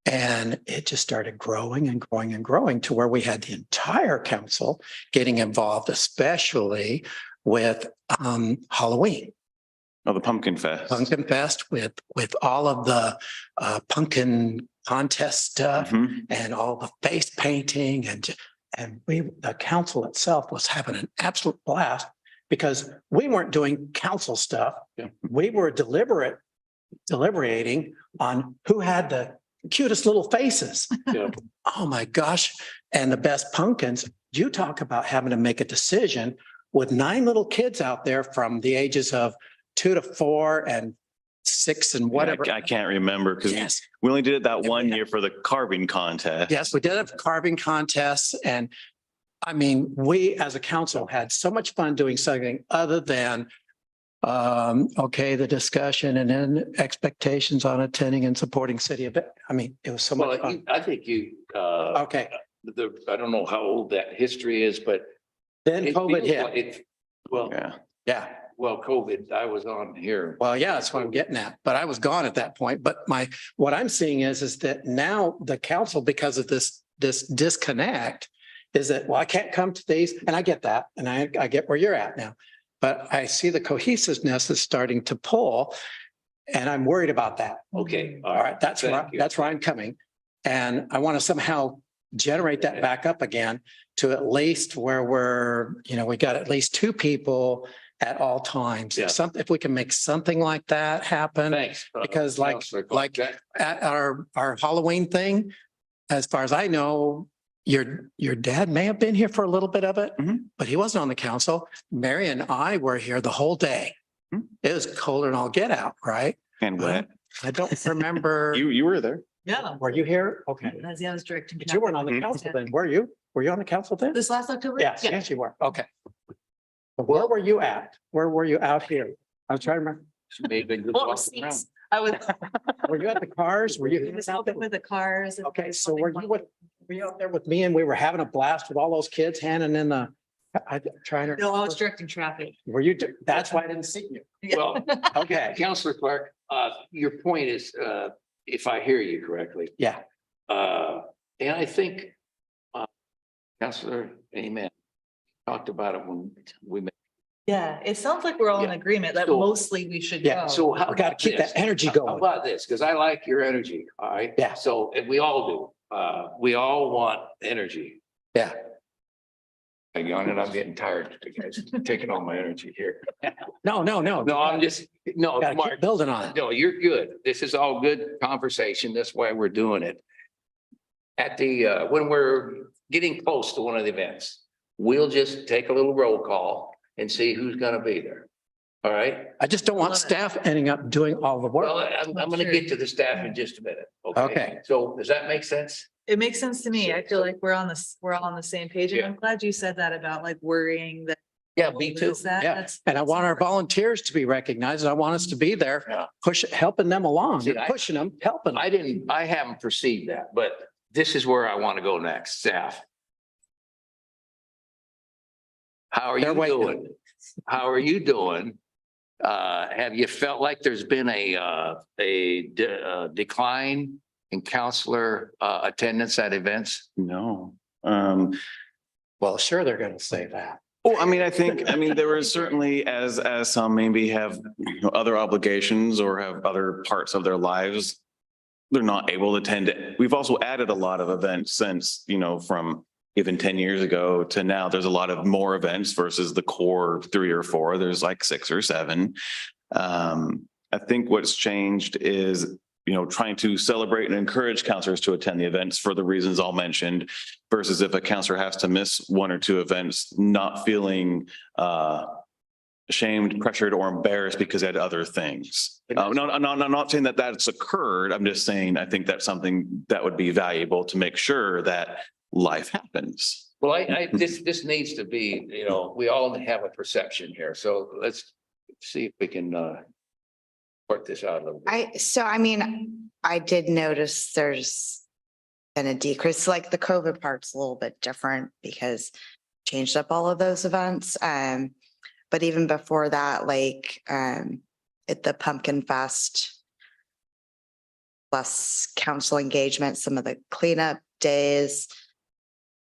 And it just started growing and growing and growing to where we had the entire council getting involved, especially with Halloween. Oh, the Pumpkin Fest. Pumpkin Fest with all of the pumpkin contest stuff Mhm. and all the face painting and the council itself was having an absolute blast because we weren't doing council stuff. Yeah. We were deliberating on who had the cutest little faces. Yeah. Oh my gosh. And the best pumpkins. You talk about having to make a decision with 9 little kids out there from the ages of 2 to 4 and 6 and whatever. I can't remember because Yes, we only did it that Yeah, one we had- year for the carving contest. yes, we did have carving contests and I mean, we as a council had so much fun doing something other than okay, the discussion and then expectations on attending and supporting city event. I mean, it was so much Well, fun. I think Okay, I don't know how old that history is, but. then it COVID feels like hit. Yeah. Yeah. COVID, I was on here. Well, yeah, that's what I'm getting at, but I was gone at that point. But what I'm seeing is that now the council, because of this disconnect, is that, well, I can't come to these, and I get that, and I get where you're at now. But I see the cohesiveness is starting to pull, and I'm worried about that. Okay. All right, that's Thank you. where I'm coming. And I want to somehow generate that back up again to at least where we got at least 2 people at all times. Yeah. If we can make something like that happen. Thanks. Because Counselor like Clark. at our Halloween thing, as far as I know, your dad may have been here for a little bit of it, Mhm. but he wasn't on the council. Mary and I were here the whole day. Mhm. It was colder and all get out, right? And wet. I don't remember. You were there. Yeah. Were you here? Okay. That's, I was directing. But you weren't on the Mhm. council then, were you? Were you on the council then? This last October? Yes, Yeah. yes, you were. Okay. But where were you at? Where were you out here? I was trying to remember. Maybe just What walking around. receipts? I was. Were you at the cars? Were you? It was out there with the cars. and Okay, so something were you out there with me and we were having a blast with all those kids handing in I'm trying to. No, I was directing traffic. Were you, that's why I didn't see you. Well, Okay, Counselor Clark, your point is, if I hear you correctly, yeah, and I think, Counselor, amen, talked about it when we met. Yeah, it sounds like we're all in Yeah. agreement that So- mostly we should Yeah, go. So how we gotta about keep that this? energy How going. about this? Because I like your energy, all right? Yeah. So, and we all do. We all want energy. Yeah. Hang on, and I'm getting tired, you guys, taking all my energy here. No. No, I'm just, no, Gotta Mark, keep building on it. no, you're good. This is all good conversation. That's why we're doing it. At the, when we're getting close to one of the events, we'll just take a little roll call and see who's gonna be there. All right. I just don't want Love it. staff ending up doing all the Well, work. I'm gonna get to the staff in just a minute. Okay. So does that make sense? It makes sense to me. I feel like we're all on the same page. And Yeah. I'm glad you said that about like worrying that. Yeah, me too. Is that- Yeah, that's- and I that's want our important. volunteers to be recognized. I want us to be there, Yeah. helping them along, See, I- pushing them, helping. I haven't perceived that, but this is where I want to go next, staff. How are They're you waiting. doing? How are you doing? Have you felt like there's been a decline in counselor attendance at events? No. Well, sure, they're gonna say that. Well, I mean, there were certainly as some maybe have other obligations or have other parts of their lives. They're not able to attend it. We've also added a lot of events since, from even 10 years ago to now. There's a lot of more events versus the core 3 or 4. There's like 6 or 7. I think what's changed is, trying to celebrate and encourage counselors to attend the events for the reasons all mentioned versus if a counselor has to miss 1 or 2 events, not feeling ashamed, pressured, or embarrassed because they had other things. No, I'm not saying that that's occurred. I'm just saying, I think that's something that would be valuable to make sure that life happens. Well, this needs to be, we all have a perception here, so let's see if we can work this out a little bit. I did notice there's been a decrease, like the COVID part's a little bit different because changed up all of those events. But even before that, like at the Pumpkin Fest, less council engagement, some of the cleanup days.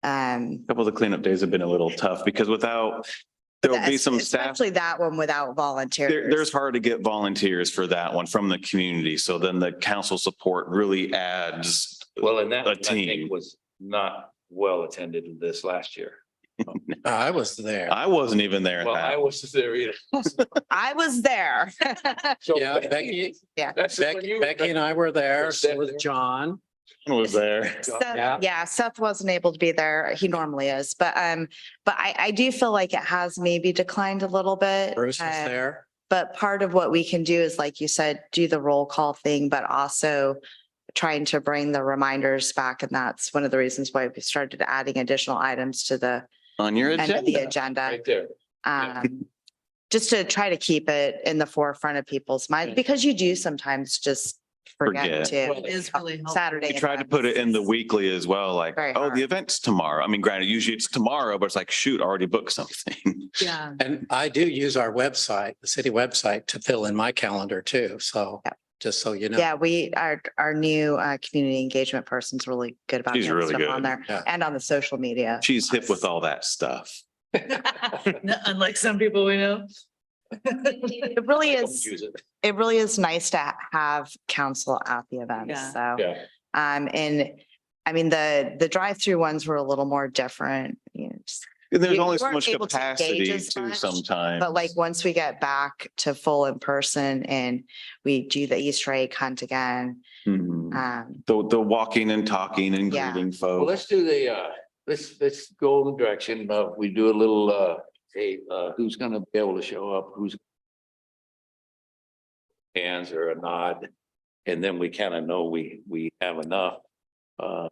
A couple of the cleanup days have been a little tough because there'll be some staff. Especially that one without volunteers. There's hard to get volunteers for that one from the community. So then the council support really adds. Well, and that A one, I team. think was not well attended this last year. I was there. I wasn't even there. Well, I was there either. I was there. So Yeah, Becky, That's when you- Becky and I were there, so was Seth- John. was there. Yeah. Yeah, Seth wasn't able to be there. He normally is, but I do feel like it has maybe declined a little bit. Bruce was there. But part of what we can do is, like you said, do the roll call thing, but also trying to bring the reminders back. And that's one of the reasons why we started adding additional items to the On your end of the agenda. agenda. Right there. Just to try to keep it in the forefront of people's minds, because you do sometimes just forget Forget. Well, to. It is really helpful. Saturday. We tried to put it in the events. weekly as well, like, Very oh, hard. the event's tomorrow. I mean, granted, usually it's tomorrow, but it's like, shoot, already booked something. Yeah. And I do use our website, the city website, to fill in my calendar too. So Yep. just so you know. Yeah, our new community engagement person's really good about She's getting really stuff good. on there Yeah. and on the social media. She's hip with all that stuff. Unlike some people we know. It really Don't is, use it. it really is nice to have council at the Yeah. events, so. Yeah. And I mean, the drive-through ones were a little more different, just. And there's You only so weren't much able to capacity engage as too much, sometimes. But like, once we get back to full in person and we do the Easter egg hunt again, Mhm. The walking and talking and Yeah. greeting Well, folks. let's do let's go in the direction of, we do a little, who's gonna be able to show up, who's hands or a nod, and then we kind of know we have enough. That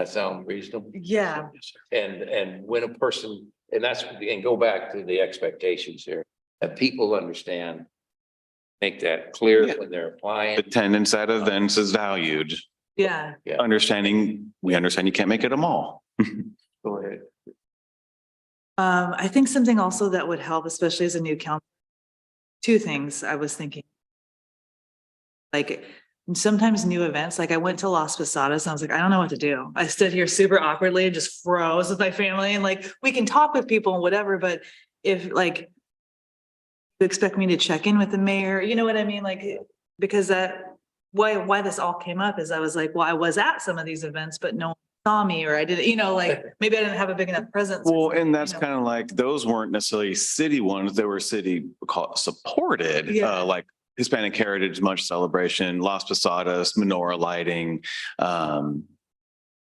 sound reasonable? Yeah. And when a person, and go back to the expectations here, that people understand. Make that clear Yeah. when they're applying. Attendance at events is valued. Yeah. We understand you can't make it a mall. Go ahead. I think something also that would help, especially as a new council. 2 things I was thinking. Like sometimes new events, like I went to Las Posadas and I was like, I don't know what to do. I stood here super awkwardly and just froze with my family and like, we can talk with people and whatever, but if like. You expect me to check in with the mayor, you know what I mean? Like, because why this all came up is I was like, well, I was at some of these events, but no one saw me or I didn't, like, maybe I didn't have a big enough presence. or Well, something, and that's you know? kind of like, those weren't necessarily city ones. They were city supported, Yeah. like Hispanic Heritage Month celebration, Las Posadas, menorah lighting.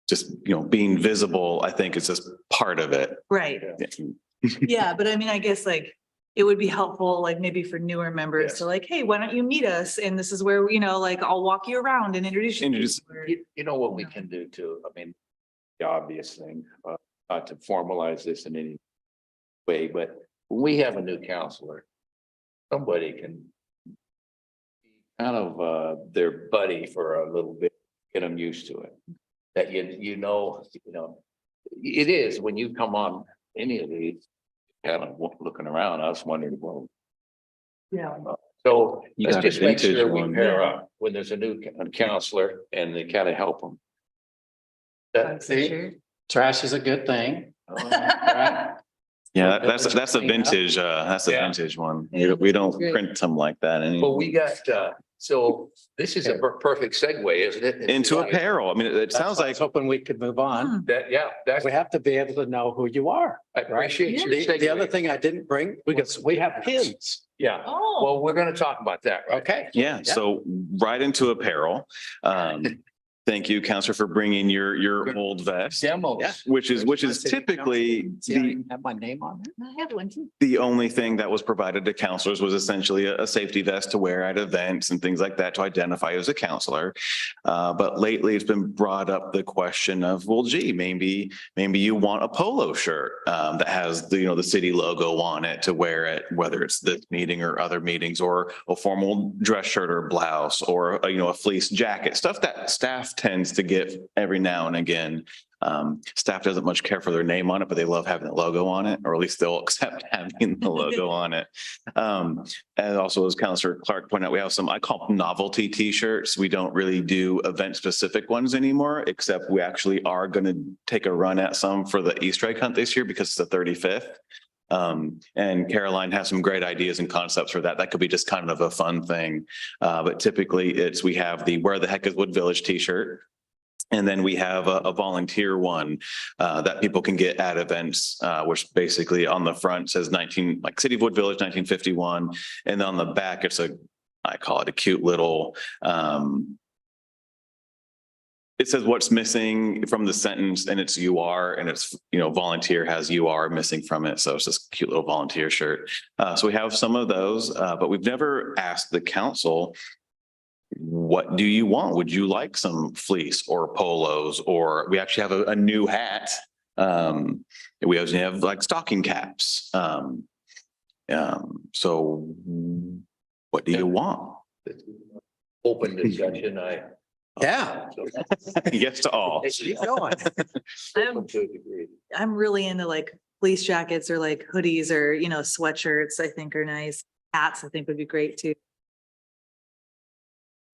Just, being visible, I think is just part of it. Right. Yeah, but I mean, I guess like it would be helpful, like maybe for newer members to like, hey, why don't you meet us? And this is where, like, I'll walk you around and introduce you. You know what we can do too? I mean, the obvious thing, not to formalize this in any way, but when we have a new counselor, somebody can be kind of their buddy for a little bit, get them used to it. That you know, it is when you come on any of these, kind of looking around, I was wondering, well, Yeah. so You let's got a just make vintage sure we one. pair up when there's a new counselor and they kind of help them. That, See, trash is a good thing. Right? Yeah, that's a Clean up. vintage, that's a Yeah. vintage one. Yeah, We don't great. print them like that well, anymore. we got, so this is a perfect segue, isn't it? Into apparel. I mean, it That's sounds why I like was hoping we could move on. That, yeah, that's, We have to be able to know who you are. I appreciate your The other segue. thing I didn't bring, we have pins. Yeah, Oh, well, we're gonna talk about that, right? Okay. yeah, so right into apparel. Thank you, Counselor, for bringing your old vest, Demos. which is typically See, I the even have my name on it. I have one too. the only thing that was provided to counselors was essentially a safety vest to wear at events and things like that to identify as a counselor. But lately it's been brought up the question of, well, gee, maybe you want a polo shirt that has the city logo on it to wear it, whether it's this meeting or other meetings, or a formal dress shirt or blouse, or a fleece jacket, stuff that staff tends to get every now and again. Staff doesn't much care for their name on it, but they love having the logo on it, or at least they'll accept having the logo on it. And also, as Councilor Clark pointed out, we have some, I call them novelty T-shirts. We don't really do event-specific ones anymore, except we actually are going to take a run at some for the Easter egg hunt this year because it's the 35th. And Caroline has some great ideas and concepts for that. That could be just kind of a fun thing. But typically we have the Where the Heck is Wood Village T-shirt. And then we have a volunteer one that people can get at events, which basically on the front says City of Wood Village, 1951. And on the back, I call it a cute little, it says what's missing from the sentence, and it's "you are," and it's, volunteer has "you are" missing from it. So it's this cute little volunteer shirt. So we have some of those, but we've never asked the council, what do you want? Would you like some fleece or polos? Or we actually have a new hat. We also have like stocking caps. So what do you want? Open discussion, Yeah. Yes to all. Keep going. Open to a degree. I'm really into like fleece jackets or like hoodies or, sweatshirts, I think are nice. Hats, I think would be great too.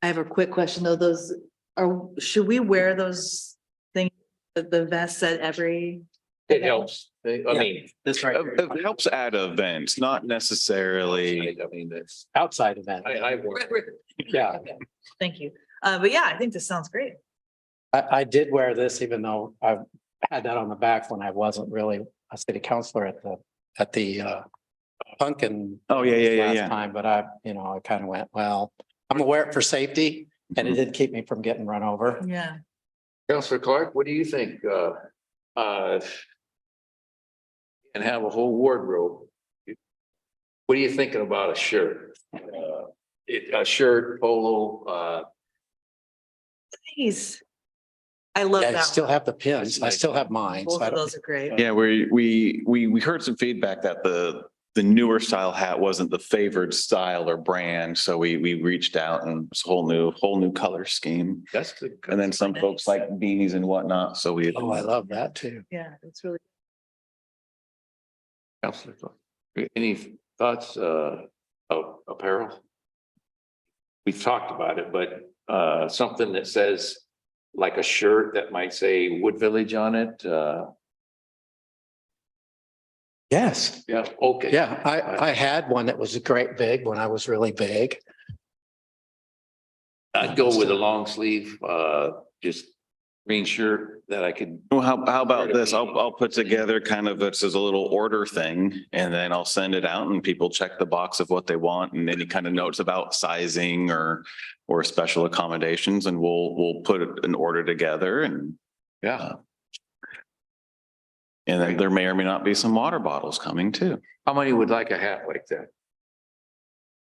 I have a quick question though. Should we wear those things, the vests at every? It helps. I mean, This right here, It helps at events, not necessarily. I mean, that's, outside event. I work. Yeah, Thank you. But yeah, I think this sounds great. I did wear this even though I had that on the back when I wasn't really a city councilor at the Pumpkin. Oh, yeah. last time, but I kind of went, well, I'm gonna wear it for safety, and it did keep me from getting run over. Yeah. Councilor Clark, what do you think? And have a whole wardrobe. What are you thinking about a shirt? A shirt, polo, Please. I love I that. still one. have the pins. I still have mine. so Both I of don't- those are great. Yeah, we heard some feedback that the newer style hat wasn't the favored style or brand, so we reached out and it's a whole new color scheme. that's the. And then some folks like beanies and whatnot, so we. Oh, I love that too. Yeah, it's really. Councilor Clark, any thoughts, of apparel? We've talked about it, but, something that says like a shirt that might say Wood Village on it, Yes. yeah, okay. Yeah, I had one that was great big when I was really big. I'd go with a long sleeve, just green shirt that I could. Well, how about this? I'll put together kind of, it's as a little order thing, and then I'll send it out and people check the box of what they want and any kind of notes about sizing or special accommodations, and we'll put an order together and Yeah. And then there may or may not be some water bottles coming too. How many would like a hat like that?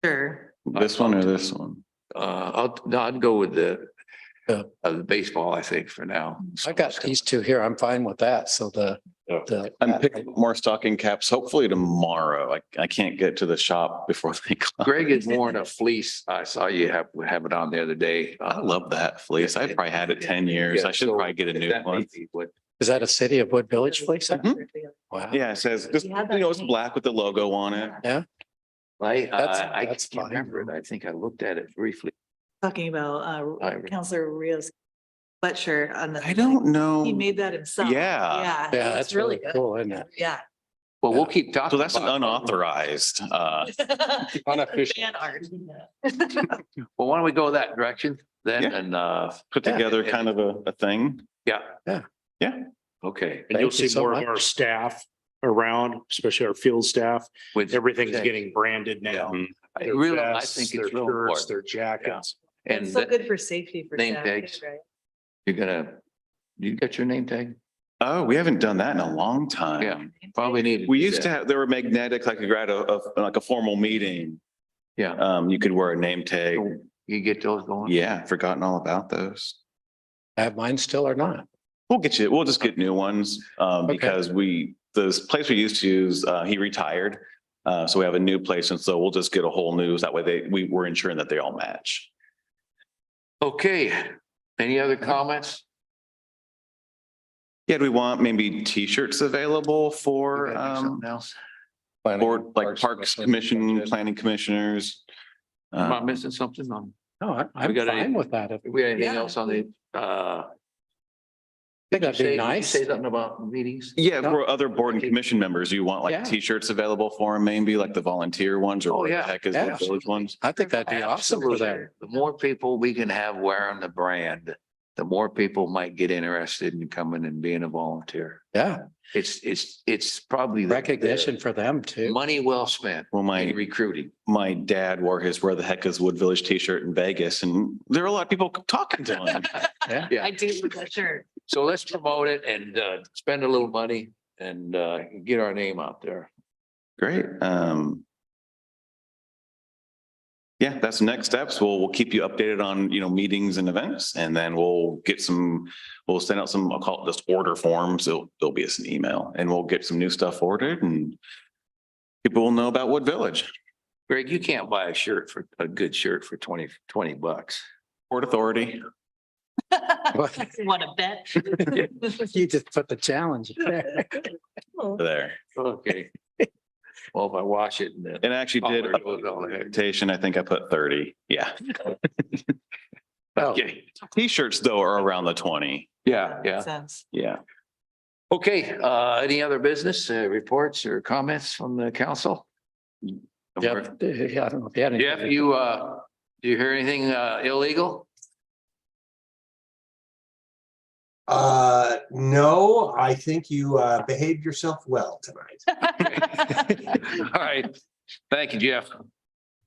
Sure. This one or this one? I'd go with the Yeah. the baseball, I think, for now. I got these two here. I'm fine with that. So I'm picking up more stocking caps, hopefully tomorrow. I can't get to the shop before they come. Greg is worn a fleece. I saw you have it on the other day. I love that fleece. I probably had it 10 years. I should probably get a new one. Is that a City of Wood Village fleece? Mhm. Wow. Yeah, it says, just, it's black with the logo on it. I That's can't fine. remember it. I think I looked at it briefly. Talking about Counselor Rios sweatshirt on the. I don't know. He made that himself. Yeah. Yeah. Yeah, that's really good. cool, isn't it? Yeah. Well, we'll keep talking. So that's an about it. unauthorized, Unofficial. Fan art. Well, why don't we go that direction then? Yeah. And put together kind of a thing. yeah. Yeah. Yeah. Okay. And you'll Thank you see so more of much. our staff around, especially our field staff. With Everything's okay. getting branded now. I Their really, I vests, think their it's real shirts, important. their jackets. And It's so that good for safety for name staff, tags. too, right? you're gonna, you got your name tag? Oh, we haven't done that in a long time. Yeah. Probably need. We used to have, they were magnetic, like you're at like a formal meeting. Yeah. You could wear a name tag. You get those going? Yeah, forgotten all about those. Have mine still or not? We'll just get new ones, because this place we used to use, he retired. So we have a new place, and so we'll just get a whole new, that way we're ensuring that they all match. Okay. Any other comments? Yeah, do we want maybe T-shirts available You for, gotta do something else? or like Parks Commission, Planning Commissioners? Am I missing something on? No, I'm got any- fine with that. I We got anything Yeah. else on the, think that'd be did you nice. say something about meetings? Yeah, for other board and commission members, you want Yeah. like T-shirts available for them, maybe like the volunteer ones or Oh, what the yeah. heck is Yeah. the village ones? I think that'd be awesome for them. Absolutely. The more people we can have wearing the brand, the more people might get interested in coming and being a volunteer. Yeah, It's probably the recognition for them too. money well spent Well, in recruiting. my dad wore his "Where the heck is Wood Village" T-shirt in Vegas, and there were a lot of people talking to him. Yeah. Yeah. I do with that shirt. So let's promote it and spend a little money and get our name out there. Great. Yeah, that's the next steps. We'll keep you updated on, meetings and events, and then we'll send out some, I'll call it just order forms. There'll be an email, and we'll get some new stuff ordered, and people will know about Wood Village. Greg, you can't buy a good shirt for $20. Port Authority. Want to bet? You just put the challenge there. There. Okay. Well, if I wash it and then. And I actually did Oh, there goes all the- expectation. I think I put 30. Yeah. Okay. T-shirts though are around the 20. Yeah. Sense. Yeah. Okay, any other business, reports or comments from the council? Yeah, I don't know if you had any. Jeff, do you hear anything, illegal? No, I think you behaved yourself well tonight. All right, thank you, Jeff.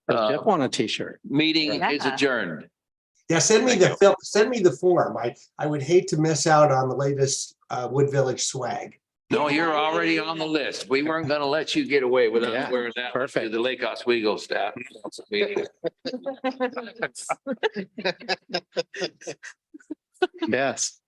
Does Jeff want a T-shirt? Meeting is Yeah. adjourned. Yeah, send me the form. I would hate to miss out on the latest Wood Village swag. No, you're already on the list. We weren't gonna let you get away without Yeah, wearing that to perfect. the Lake Oswego staff. meeting. Yes.